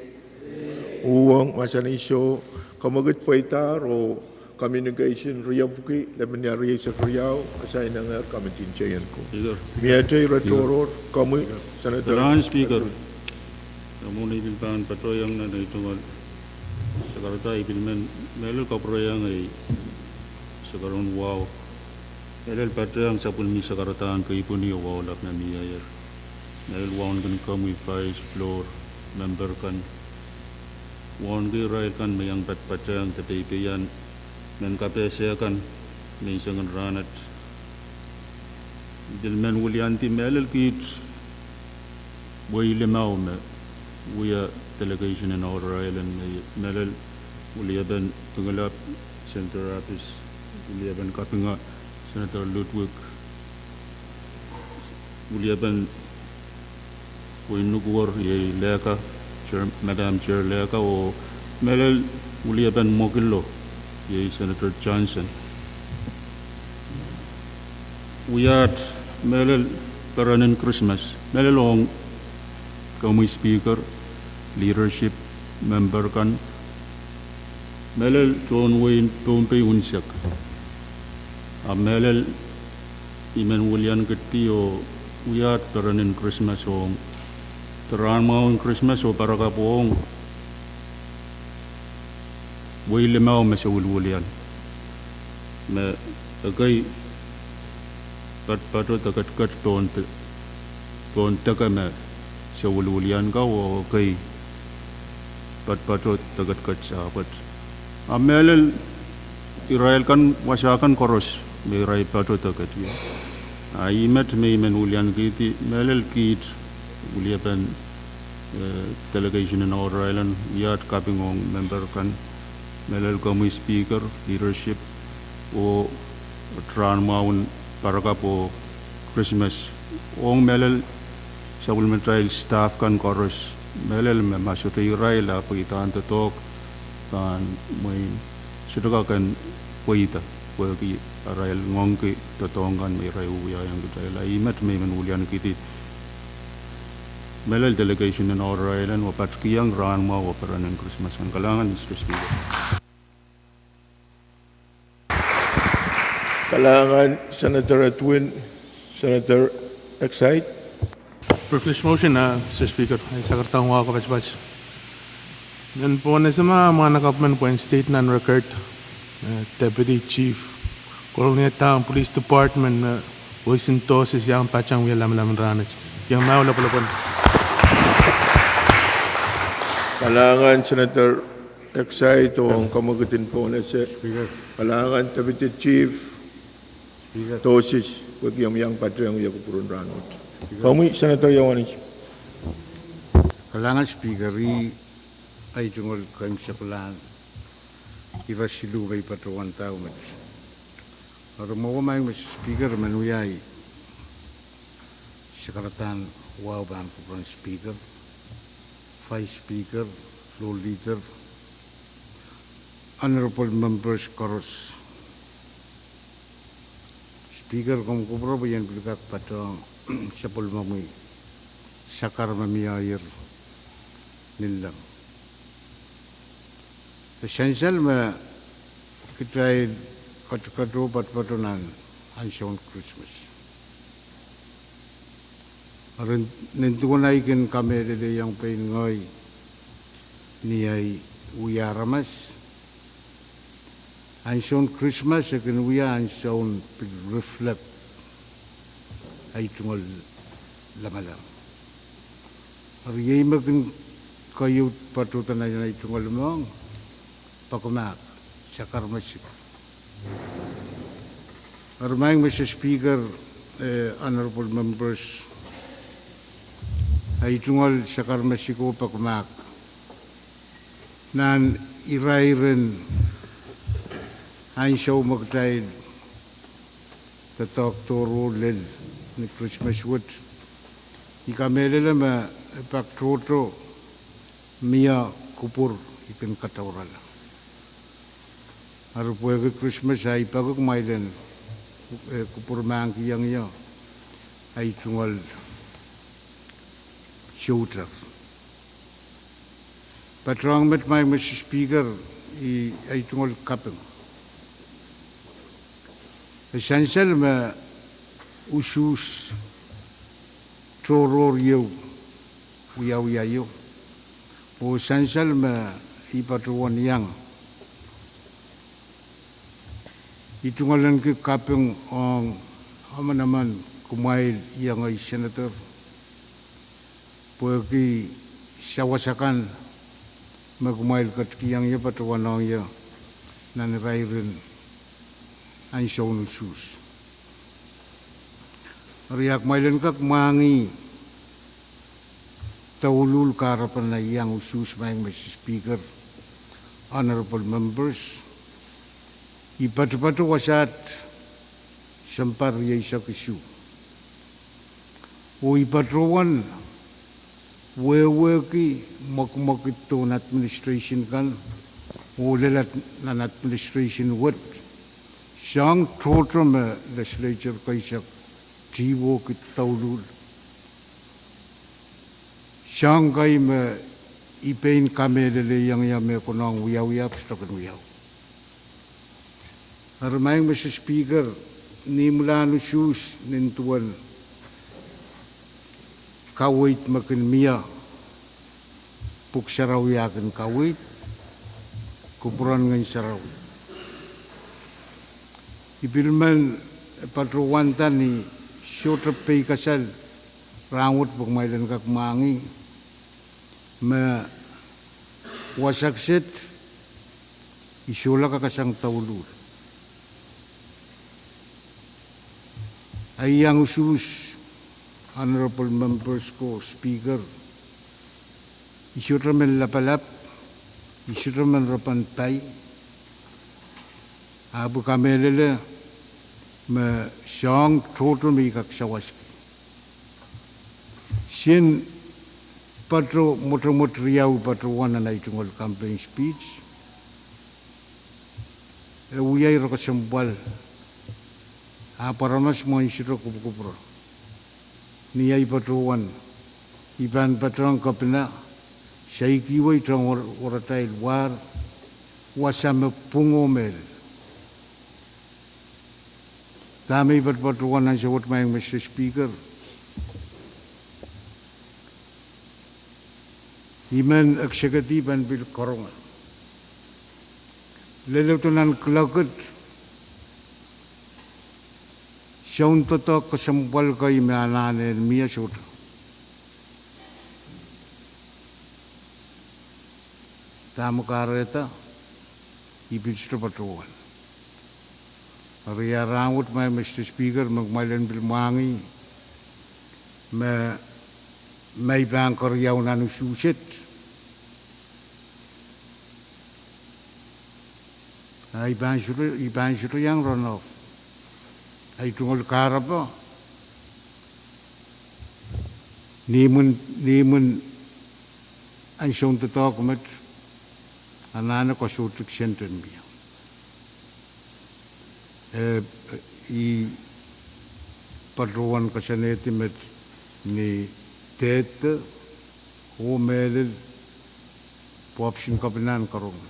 Pwuhng Masan Iso. Kamagit Paita ro communication riyabuki lemnya riya sakriau asai nangar committee chayan ko. Miate retoror kami Senator. Langan Speaker. Muna ibilpan patroyang na itong Sakarata ibilmen melul kaproyang ay sakaron wow Melel patang sapul misa karatan ke ipuni wawalap na miyayer. Melel wawan kan kami vice floor member kan. Wawan ke rail kan mayang patang tapi ipiyan men kapesya kan may sangan ranat. Dilmen wulianti melel kit way limau me we delegation in our island melel wuliaban pengelap center office wuliaban kapinga Senator Ludwig wuliaban Pwuhng ye leka Madam Chair leka o melel wuliaban mogillo ye Senator Johnson we are melel paranin Christmas melelong kami speaker leadership member kan melel John Wayne Pohnpei unsak melel imen William Geti o uyat paranin Christmas o teran mau Christmas o para ka Pwuhng William mau masa William me agay pat takat ton takame sa William ka o kay pat takat sapat melel Israel kan wasakan koros may rai pato takat ya imet may men William kiti melel kit William delegation in our island yat kapingong member kan melel kami speaker leadership o tran maun para ka po Christmas ong melel sa Wilmentrail staff kan koros melel me masuk Israel pagitan totok kan may sudah kan poita pergi Israel ngongki totongan may Israel uya yang kita lai mat may manulian kiti melel delegation in our island wapat kiyang ran mau operanan Christmas ang kalangan Mr. Speaker. Kalangan Senator Atwin, Senator Excite. Privilege motion Mr. Speaker. Ay sakartang wako kapatch. Yan po na sa mga nakapman po yung state non-record Deputy Chief Colonel Town Police Department Wilson Tosis yang pachang wiya lam ranach. Yang maula pala po. Kalangan Senator Excite o ang kamugutin po na siya. Kalangan Deputy Chief Tosis wag yang patrang wiya kupurun Rahnwet. Kami Senator Yawanich. Kalangan speaker ay tungol kami sa kalan irasilu kay patrawan tao mas. Pero mo may mas speaker manuyay sa karatan wow ban ko speaker, vice speaker, floor leader, honorable members chorus. Speaker kung kubro bayan bilikak patrang sa pulmami sakar mamiyayir nilang. Essential ma kitay Kadkadaur patpatunan ang siyang Christmas. Aron nintunay kin kami dede yang Pein ngoy niyay uyaramas. Ang siyang Christmas akin uya ang siyang reflect ay tungol lamalang. Ariyay magin kayo patutan na ay tungol mong pakumak sa karmasik. Armayang Mr. Speaker, honorable members, ay tungol sa karmasiko pakumak nan irairen ang siyaw magtay tatok toro lel ni Christmas wood. Ikamelele ma paktroto mia kupur ikan kataural. Aru puega Christmas ay pagok mailen kupur mang kiyang yo ay tungol shooter. Patrang met my Mr. Speaker ay tungol kapeng. Essential ma usus toror yo uya yo. O essential ma ipatruan yang Itungalan ki kapeng ang naman kumail yang ay senator. Pwagi sawasakan magkumail kat kiyang ya patuwanang ya naniray rin ang siyong nusus. Riyak mailan kak mangi taulul karapan na yang usus mayang Mr. Speaker, honorable members, ipatu-patu wasat sampar ya isa kisu. O ipatruwan wewe ki makito na administration kan o lelat na administration wet siyang total me legislature kaisak tiwo ki taulul siyang kay me ipain kamelele yang me kunang wiyaw stokan wiyaw. Armayang Mr. Speaker, ni mula nusus nintuan kawit makin miya puksaraw yakin kawit kupuran ng saraw. Ipilman patruwantan ni Pwuhng kasal Rahnwet pagmailan kak mangi ma wasaksit isula ka kasang taulul. Ay yang usus honorable members ko, Speaker, isyuraman lapalap, isyuraman rapantay, abu kamelele, ma siyang total may kaksawaski. Sin patro motor-motoriyaw patruwan na itungol campaign speech, uyay rakasambal, paramas mo isyura kupukupro. Niyay patruwan, iban patrong kapina, siya ikiway trong waratay war, wasama pungomel. Dami patruwan ang sawat mayang Mr. Speaker. Iman eksekutiban bil Kairong. Lelutunan kelakot, siyang totok kasampal kay maananin miya sut. Tama kareta, ibig patruwan. Riya Rahnwet may Mr. Speaker magmailan bilmangi may bangkor yaw na nususit. Iban suto yang runoff. Ay tungol karapa. Nimun ang siyong totok mat anana ko sutik senten biya. I patruwan kasaneti met ni tete o melel popsin kapinan Kairong.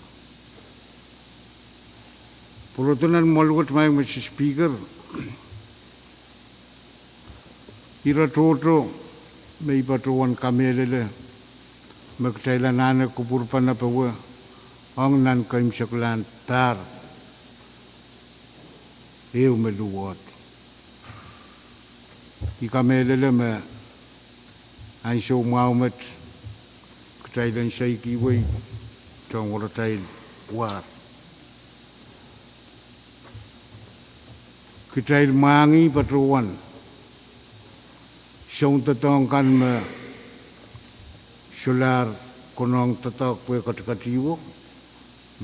Pulutunan malugot may Mr. Speaker, ira toto may patruwan kamelele magkailanana kupurpan na pawa ang nan kaimsaklan tar ew meluwat. Ikamelele me ang siya umaumat katailan siya ikiway tong waratay war. Kitail mangi patruwan siyang tatong kan me sular kunong tatok pwe katikatiwo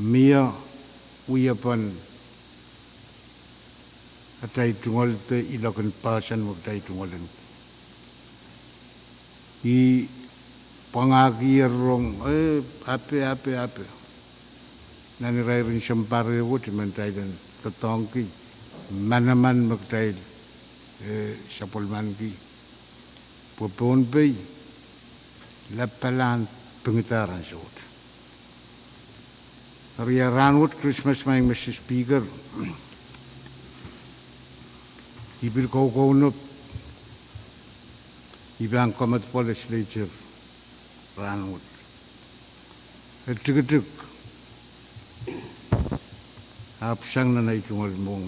miya uyapan atay tungol te ilakan pasan magtay tungolan. I pangagir rong ape naniray rin siyang parewo timantay dan tatong ki manaman magtay sa pulman ki Pohnpei lapalan pengitaran suot. Riya Rahnwet Christmas mayang Mr. Speaker, ibil kaukaunop ibang kamat po Legislature Rahnwet. Tuk Apsang na itungol mong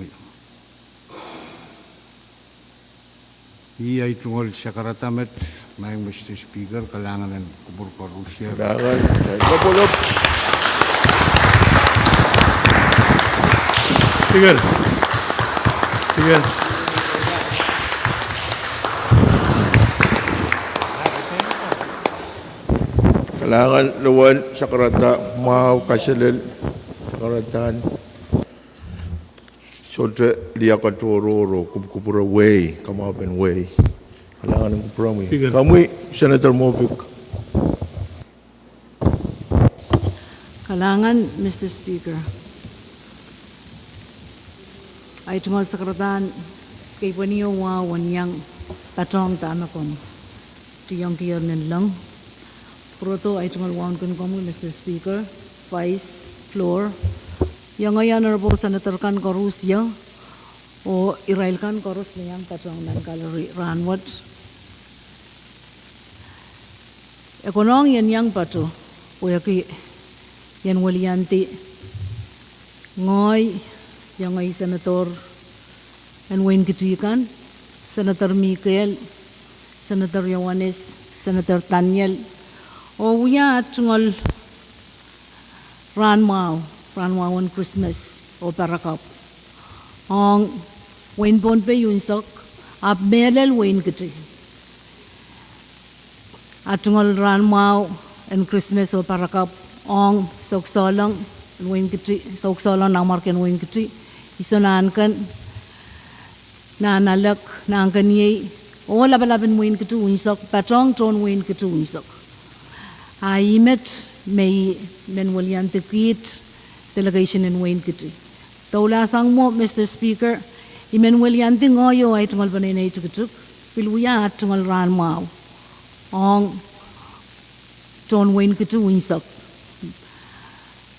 iya itungol sa karatamet may Mr. Speaker kalangan ng kubur korusya. Kailangan. Kapulog. Speaker. Kailangan luwan sa karata, mau kasilil karatan. Sodre liya katororo, kupura way, kamapen way. Kailangan ng kupura mo. Kamu, Senator Movic. Kailangan, Mr. Speaker. Ay tungkol sa karatan, kay paniyo wanyang patong tama kon. Tiyong kiyon lang. Proto ay tungkol kun komu, Mr. Speaker, Vice, Floor. Yang ngayon Honorable Senator kan korus ya, o Israel kan korus niyang patong ng kalori Rahnwet. Ekonong yan yang pato, o yaki yan walianti ngoy yang ay Senator Wayne Kitikan, Senator Michael, Senator Yohanes, Senator Daniel, o wiya tungol Rahnwawan Christmas o Pahrek. Ang Wayne Pohnpei yunsok ap melel Wayne Kiti. At tungol Rahnwaw and Christmas o Pahrek ang soksolong Wayne Kiti, soksolong ng marken Wayne Kiti. Isonan kan nanalak nang kanyay o labalaban Wayne Kiti unsok patong ton Wayne Kiti unsok. Aimet may menwalian tikit delegation in Wayne Kiti. Taula sang mo, Mr. Speaker, imenwalian ti ngoyo ay tungal panay ito kituk, piluya at tungal Rahnwaw. Ang ton Wayne Kiti winsak.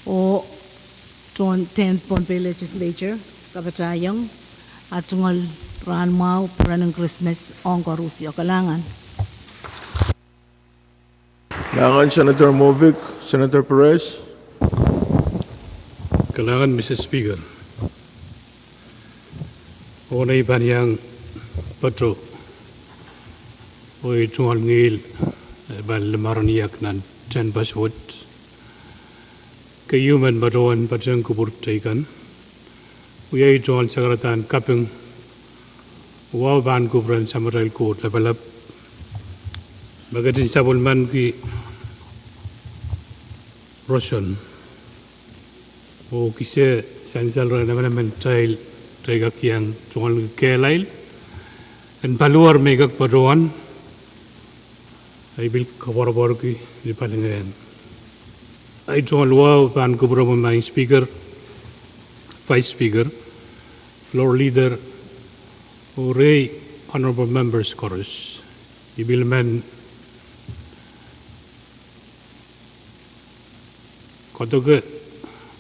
O ton 10th Pohnpei Legislature, kapatayang, at tungal Rahnwaw para ng Christmas ang korusya kalangan. Kailangan Senator Movic, Senator Perez. Kailangan, Mr. Speaker, o na iban yang patro o itong ngil ban lemaraniak nan 10 paswot kayuman batuan patang kubur taikan uya itong sakaratan kapeng wow ban kuburan samaral ko labalap bagatin sabulman ki Roshan o kise sansal ra naman trail tregak yang tungal kelail en paluar megak paruan ay bil kabar ki di palingan ay tungal wow pan kubro my speaker vice speaker floor leader o rey honorable members chorus ibil man kotoge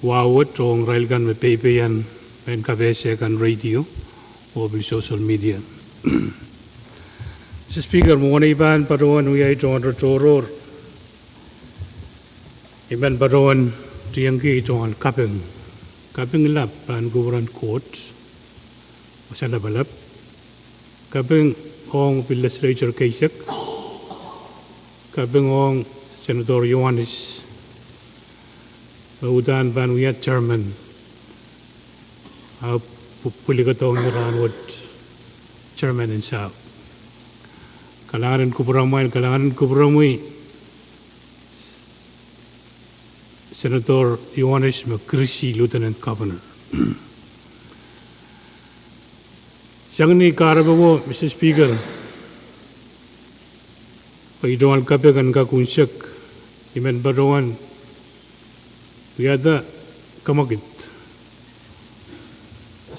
Wawat Rohng railgun me PPN and kabese kan radio o social media. Mr. Speaker, mo na iban paruan uyay jonro choror. Iban paruan tiyangki jongal Kapweng pan guburan court o sa labalap. Kapweng ong Legislature kaisak. Kapweng ong Senator Yohanes Udan ban wiat chairman Pwuhng Rahnwet chairman in South. Kalangan kuburamay Senator Yohanes Makrisi Lieutenant Governor. Siyang ni karabawo, Mr. Speaker, pag-idungal kapigan kakunsak, iman baruan Yada kamakit.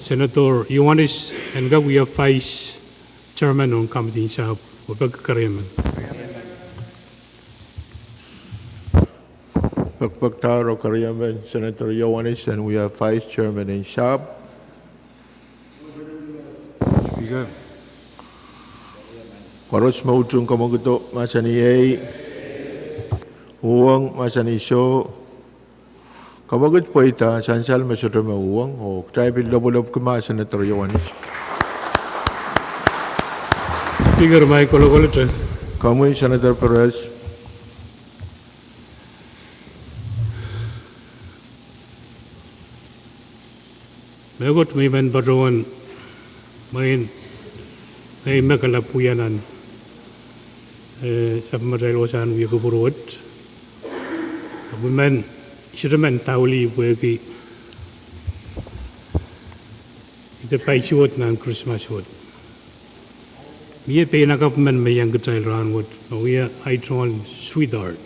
Senator Yohanes and we have Vice Chairman on Committee sa pagkakariyaman. Pagpagtaro kariyaman, Senator Yohanes, and we have Vice Chairman in SAB. Speaker. Koros maujung kamaguto masani Pwuhng masani so Kawagit po ita, sansal masyado mauwang, o tayo pinlob-lob kuma Senator Yohanis. Speaker, may kolo-kolo. Kamu Senator Perez. Megot may man barawan, may makalapuyanan. Sa madalwasan wiya kuburot. Abuman, siraman tauli wagi. Ita paisiwot na Christmas wot. Miye pinakap man may yang kecil Rahnwet. Wiya aitrol sweetheart.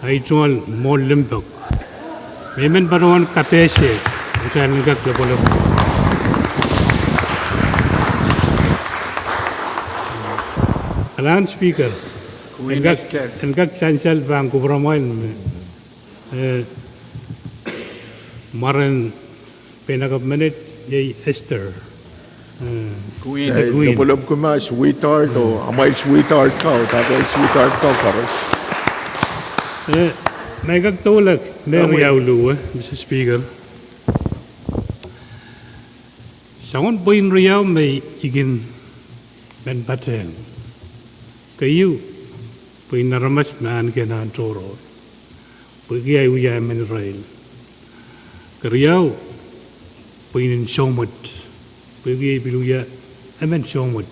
Aitrol more limpok. May man barawan kapese. Ita nagak labolo. Alan Speaker, engkak sansal bang kubramoin maran penakap menit yay Esther. Queen. Labolob kuma sweetheart o amay sweetheart ka o tapos sweetheart ka karos. May kagtulak may riyaw Mr. Speaker. Sangon Pain riyaw may igin ben pateng. Kayu, Pain naramas man kena toro. Pergi ayu ya men rail. Keriau, Pain somot. Pergi bilu ya amen somot.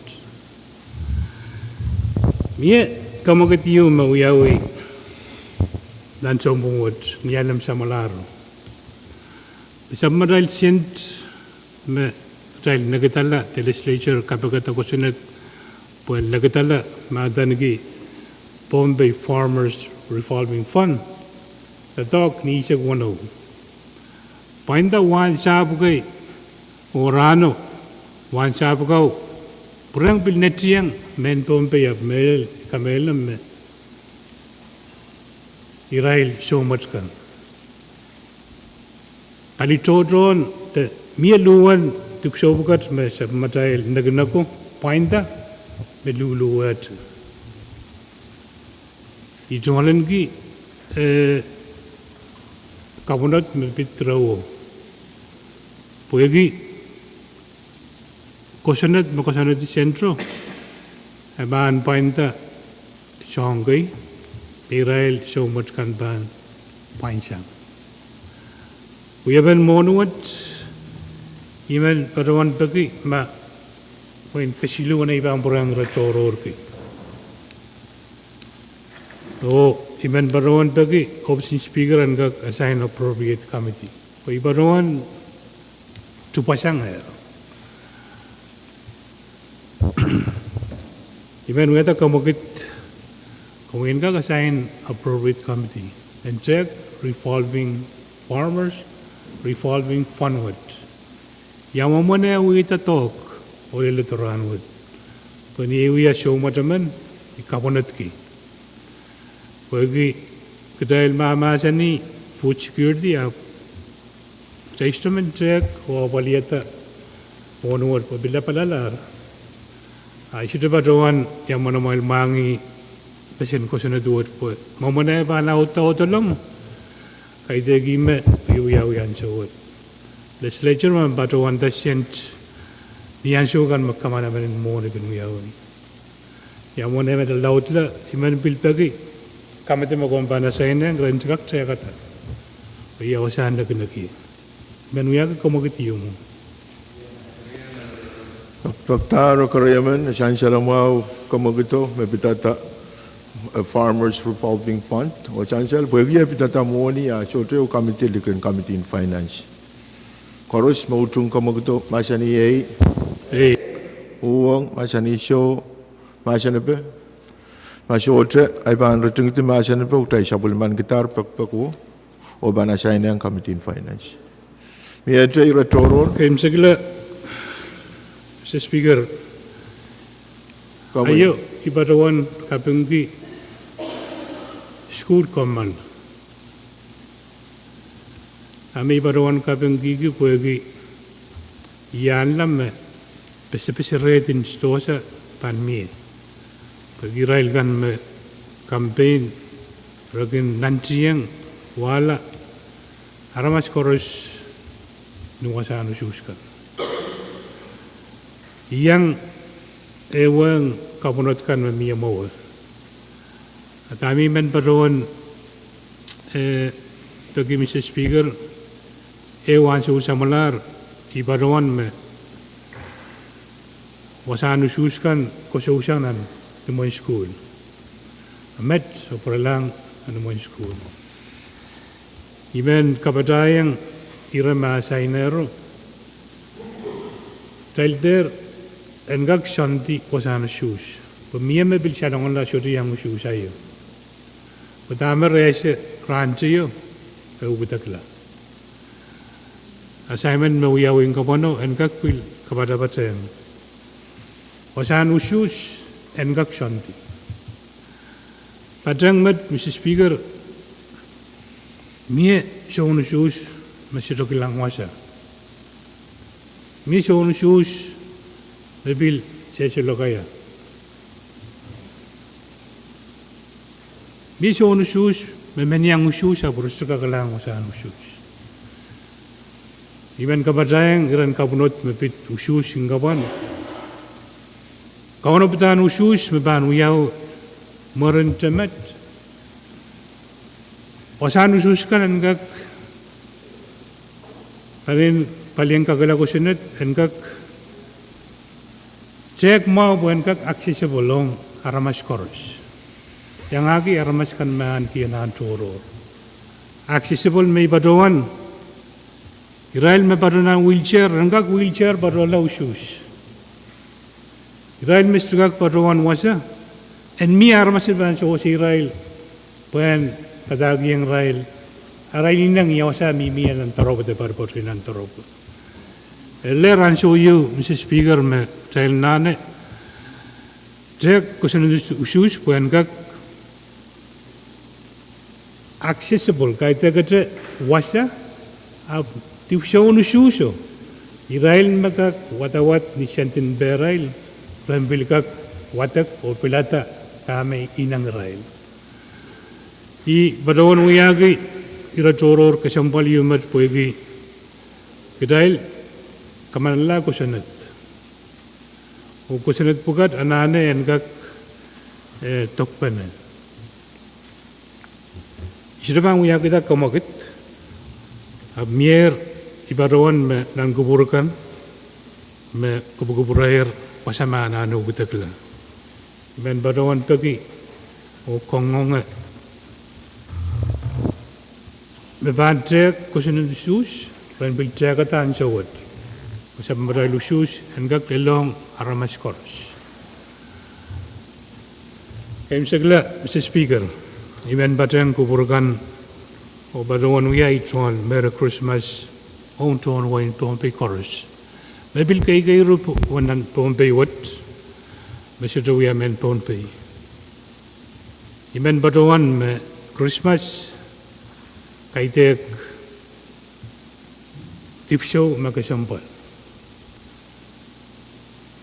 Mie kamu ketiu mau yawi dan sombongwot nialam samalaro. Sama rail sent me rail nagetala Legislature KAPWARESOU Pwuhng nagetala madangi Pohnpei Farmers Revolving Fund. The dog ni isa wano. Painda wan sabu kay orano wan sabu kau purang bil netiang men Pohnpei ab mel kamelam me Israel so much kan. Ali todron te mia luan tuk sobukat me sa matail nagnako painda me luluat. Ijolan ki kabunat me pitrawo. Puegi kosanat di sentro. Aban painda songgai Israel so much kan ban painsang. We have been monument even perawan bagi ma when kesilu na ibang perang ratoror ki. So even perawan bagi option speaker and gak assign appropriate committee. So perawan tupasang hai. Even we ta kamukit Kung ka assign appropriate committee and check revolving farmers, revolving fund. Yamamone we talk or a little Rahnwet. When we are show mataman, ikaponatki. Wagi Kadail Mamasani, food security up. Testament check or Valieta one word for Bilapalalar. I should have one Yamanamal Mangi. Pasien ko sunod po. Mamana ba na auto lang. Kay degi me piuyaw-yan so. Legislature man bato wan pasien niyan so kan magkamana man mo ni pinuyaw. Ya mo na med laut la iman pilpagi. Kamete mo kon bana sa ina grand kak saya kata. Piyaw sa handa kinaki. Menuyag ko mo kitiyo mo. Pagtaro karayaman saan sila mo kamagito mabitata Farmers Revolving Fund o chancel pwede pitata mo ni sote o committee liken committee in finance koros mautung kamagto masani Pwuhng masani show masani pe masote ay ban retung ti masani pe utai sabulman gitar pakpaku o bana sign yang committee in finance mi atre retoror kaim segala Mr. Speaker ayo ibarawan kapenggi school command. Ami barawan kapeng gigi puegi yan lam pese retin stosa pan mi. Pagi rail gan me campaign ragin nantiang wala aramas koros nuwasano suskan. Yang ewang kabunotkan mamia mawa. At kami men paron togi Mr. Speaker ewan sa usamalar ibaron me wasano suskan ko sa usanan ng mga school. Met so paralang ng mga school. Imen kabatayang irama sa inero. Talder engak shanti wasano sus. Pemia me bil siya nang la syuri yang sus ayo. Pertama rese rancio ubutakla. Assignment me uyawing kapono engak pil kepada batang. Wasano sus engak shanti. Padang met Mr. Speaker mie sono sus masih rokilang wasa. Mie sono sus Nabil saya lokaya. Biso nusus memenyang usus aburus kagalang usahan usus. Iban kabadayang iran kabunot mepit usus hinggapan. Kawan opetan usus meban uyaw merentemet. Usahan usus kan engkak paling kagalago senet engkak cek mau bukan kak accessible long aramas koros. Yang lagi aramas kan man kianan toro. Accessible may badoan. Israel may badoan wheelchair, rangkak wheelchair badola usus. Israel may sugak badoan wasa. And mi aramas ban so si Israel. Bukan kadagi yang Israel. Israel inang yawasa mi ang tarobo de barbot kinan tarobo. Leran so you Mr. Speaker me trail nane. Jek kusen usus bukan kak accessible kaita kata wasa ab tiusaun ususo. Irail maka watawat ni shantin berail rambil kak watak o pilata kami inang rail. I badawan uyagi ira toror kasampal yumat poegi irail kamanala kusenat. O kusenat pukat anane engkak tokpanen. Isirabang uya kita komokit ab mier ibarawan me nan kuburkan me kuburair pasama na anu butakla. Men barawan toki o kongonga me bante kusenat sus ran bil jagatan sawat. Sa maray lusus engkak lelong aramas koros. Kaya segala Mr. Speaker, iman batang kuburkan o badawan uya ituan Merry Christmas on tuan wain Pohnpei koros. Mabil kay rup wanan Pohnpei wat Mr. Uya men Pohnpei. Iman badawan me Christmas kaitek tipshow makasampal.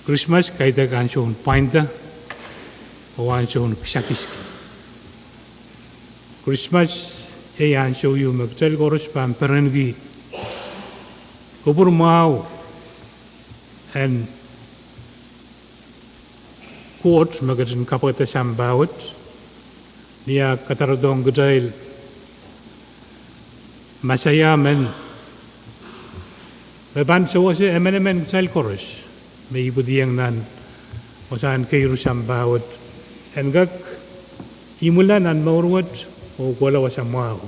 Christmas kaita kansion painta o ansion shakiski. Christmas ansio yu magtel koros pamperengi kubur mau and court magasin kapata sambawat niya katarodong gadail masaya men beban so was emenemen tel koros. May ibudiyang nan wasan kayo sambawat engak imulan an maurwat o wala wasang mau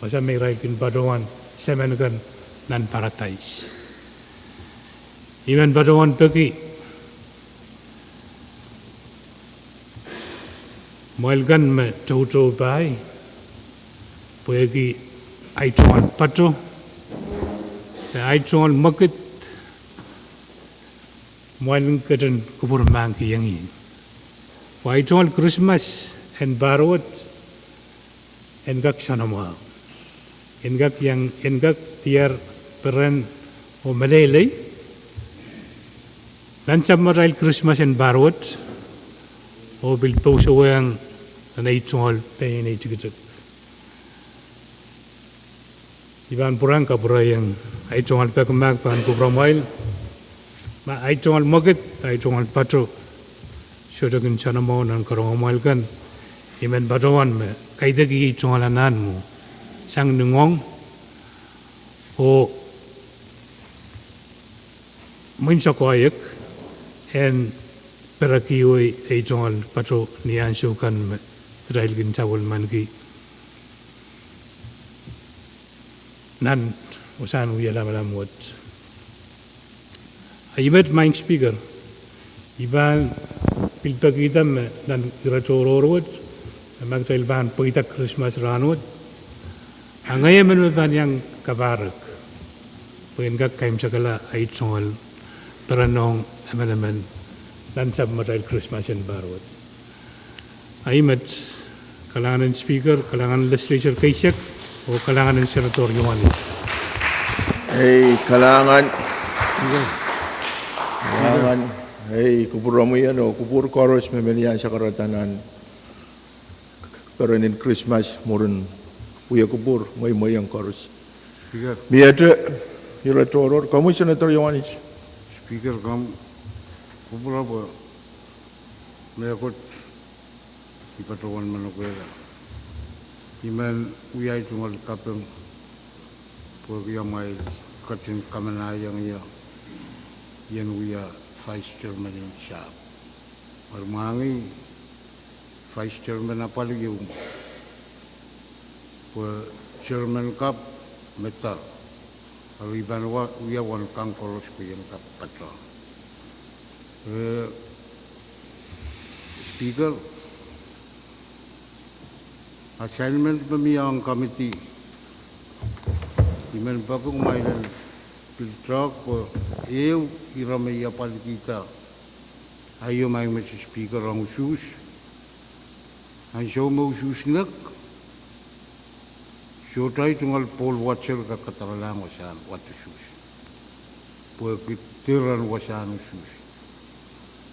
wasan may raipin badoan semengan nan paratais iman badoan pagi moilgan me toto bai pagi aituan patro aituan makit Mualing keten kubur mangki yang ini. Why told Christmas and Barwat and Gak Sanama. Engak yang engak tiar peran o Malay. Lansam maral Christmas and Barwat o bil poso yang na itol Pein. Iban Pwuhng ka yang ay chongal pekmak pan kubramail ma ay chongal magit ay chongal patro syodagin chanamo nan Kairong mail kan imen badawan me kaidagi chongal anan mo sang nungong o minsa koyek en perakioi ay chongal patro niyan syukan me railgin tawal mangi nan usan uya lama wot ayimet main speaker iban pilpakitam dan gratoroorwot magtail ban pagita Christmas Rahnwet angay man ban yang Pahrek pagingak kaim sakala ay tsongal peranong amanaman dan sab magtail Christmas and barwot ayimet kalangan speaker kalangan legislature kaisyak o kalangan ng senator Ngilen. Kalangan. Kupur mo yan o, kupur koros memelian sa karatanan. Pero in Christmas, murun uya kupur, may ang koros. Speaker. Biyate, Ilatoror, kamu senator Ngilen. Speaker, kupur apa? May akot ipatawan manukwela. Iman uyay tungal kapeng pagya may katin kamanayang yan uya vice chairman yung siya. Marmangi vice chairman na pala yung chairman kap meta. Ariban uya wan kang koros ko yung kapatro. Speaker, assignment pemilihan komiti iman bakung mainan piltrak ko eu iramaya kita ayo main Mr. Speaker ang usus ang show mo usus nak show tayo tungal poll watcher ka kataralang wasan wat usus po kitiran wasan usus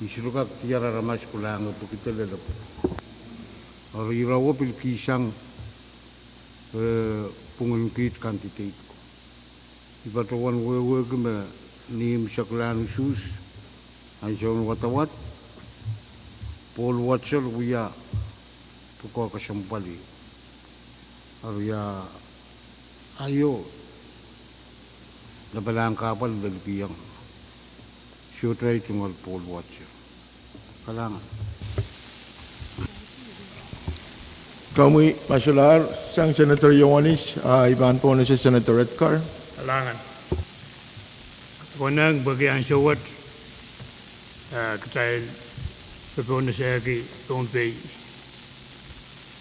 isirukak tiara ramas kulang po kita lelap Irawo pilkisang Pwuhng kandidat ko. Ibatawan wewe kema nim saklan sus anjon watawat pol watsel uya tuko kasampali. Arya ayo nabalang kapal dalbiyang syutray tungal pol watsel. Kalangan. Kami masalah sang senator Ngilen iban po na si Senator Edgar. Alangan. Konang bagian syawat ketail pepon saya ki Pohnpei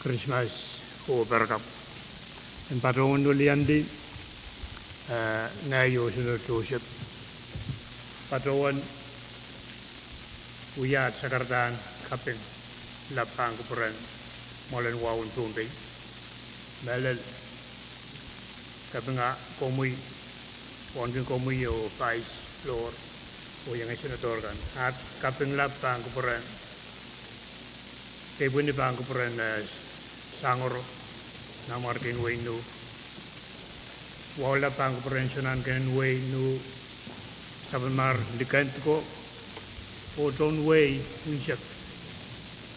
Christmas o berkap. Dan patrongan ulian di ngayo senatorship. Patrongan uyat sakartan kaping lapang kupuran molen wawun Pohnpei melel kapinga komui wonkin komui yo vice floor o yang senator kan at kaping lapang kupuran kay bunyi bang kupuran sangor na Martin Waynu wala pang kupuran sunan kan Waynu sabar dikan ko o don't way unsak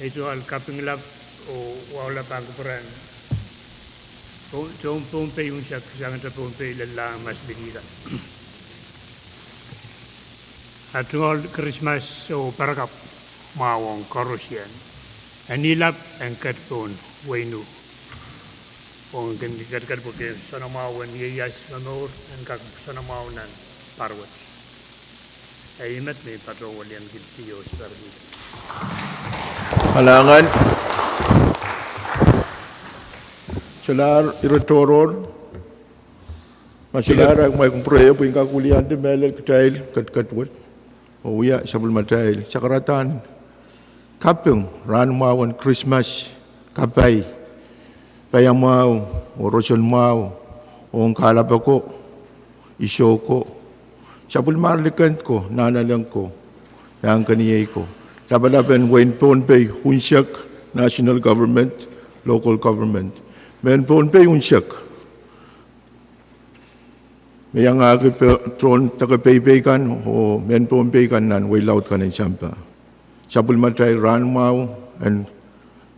itu al kaping lap o wala pang kupuran Pohnpei yung siya jangan Pohnpei lelang mas binida at ngol Christmas o Pahrek mawang korosyan anilap ang katpon Waynu o ang kat porque sana mawan yeyas manor ang kak sana mawanan parwat ay imat may patrol yan kiltiyo sa pardita Kalangan Salar Ilatoror masalah may kumproyo po yung kakulian di melel ketail katwat o uya sabul matail sakaratan kapeng ranmawan Christmas kapay payamaw o rosyon maw o kalap ako isyo ko sabul marlikan ko nanalang ko yang kaniyay ko labalaban wain Pohnpei hunsyak national government local government men Pohnpei hunsyak Yang agi tron Pohnpei kan o men Pohnpei kan nan way laut kan champa. Sabul matay Rahnwet and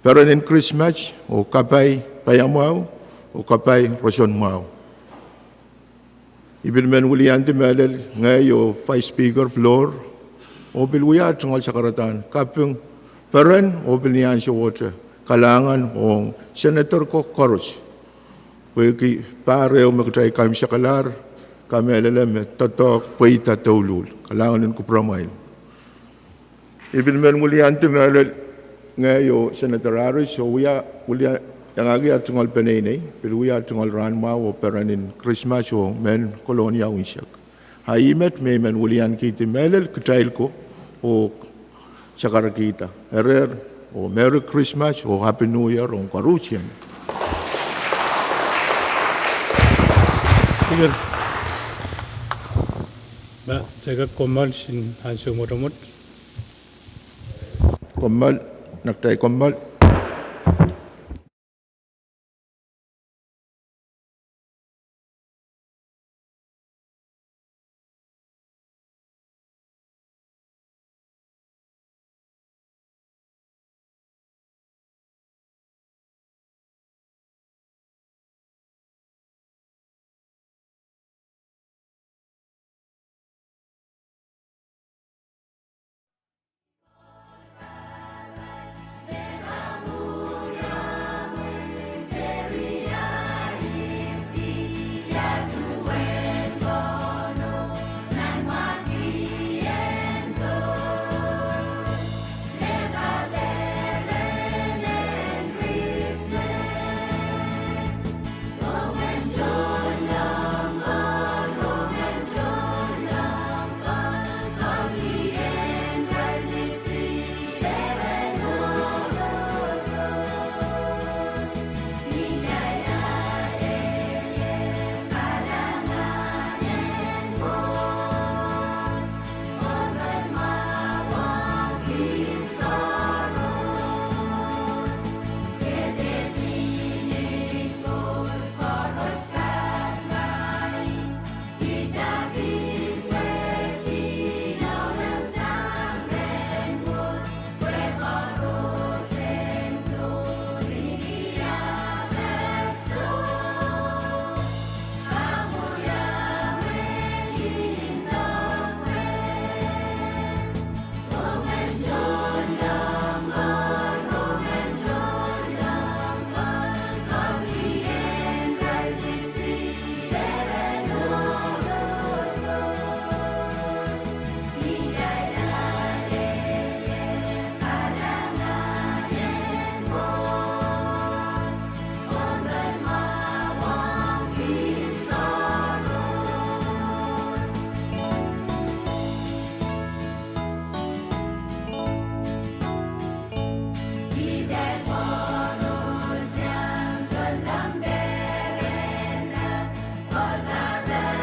peron in Christmas o kapay payamau o kapay roson mau. Ibil men wulianti melel ngay o Vice Speaker floor o bilwaya tungol sa karatan kapung peron o bilniyan siya water kalangan o Senator ko Koros. Wiki pare o magtay kami sa kalar kami alalem totok paita taulul kalangan ko pramail. Ibil men wulianti melel ngay o Senator Aris o wuya yang agi at tungol penene, pero we at tungol Rahnwet o peron in Christmas o men kolonia unsiak. Haimet may men wulian kiti melel katail ko o sakar kita. Erer o Merry Christmas o Happy New Year o karusian. Speaker, ba saya komal sin hansu motomot. Komal naktay komal.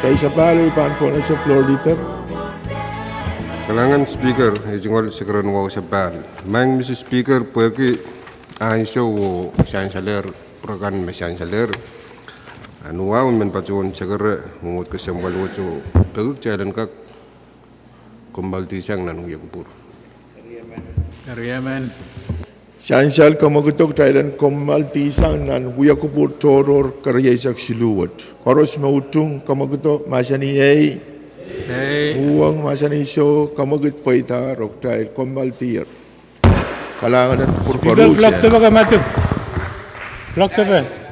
Kaya isa palo ipan po na sa floor dito. Kalangan Speaker, ijingol sekeran wau sebal. Mang Mr. Speaker, pergi aiso wo chanceler program me chanceler. Anu wau men pacuan segera mengut kesembal wucu. Pergi jalan kak kembal tisang nan uya kupur. Kariaman. Chancel kamagutok Thailand komal tisang nan uya kupur toror karya isak siluwat. Koros mautung kamagutok masani ei. Pwuhng masani so kamagut paita rok Thai komal tiar. Kalangan dan purkorus. Block to ba ka matu? Block to ba?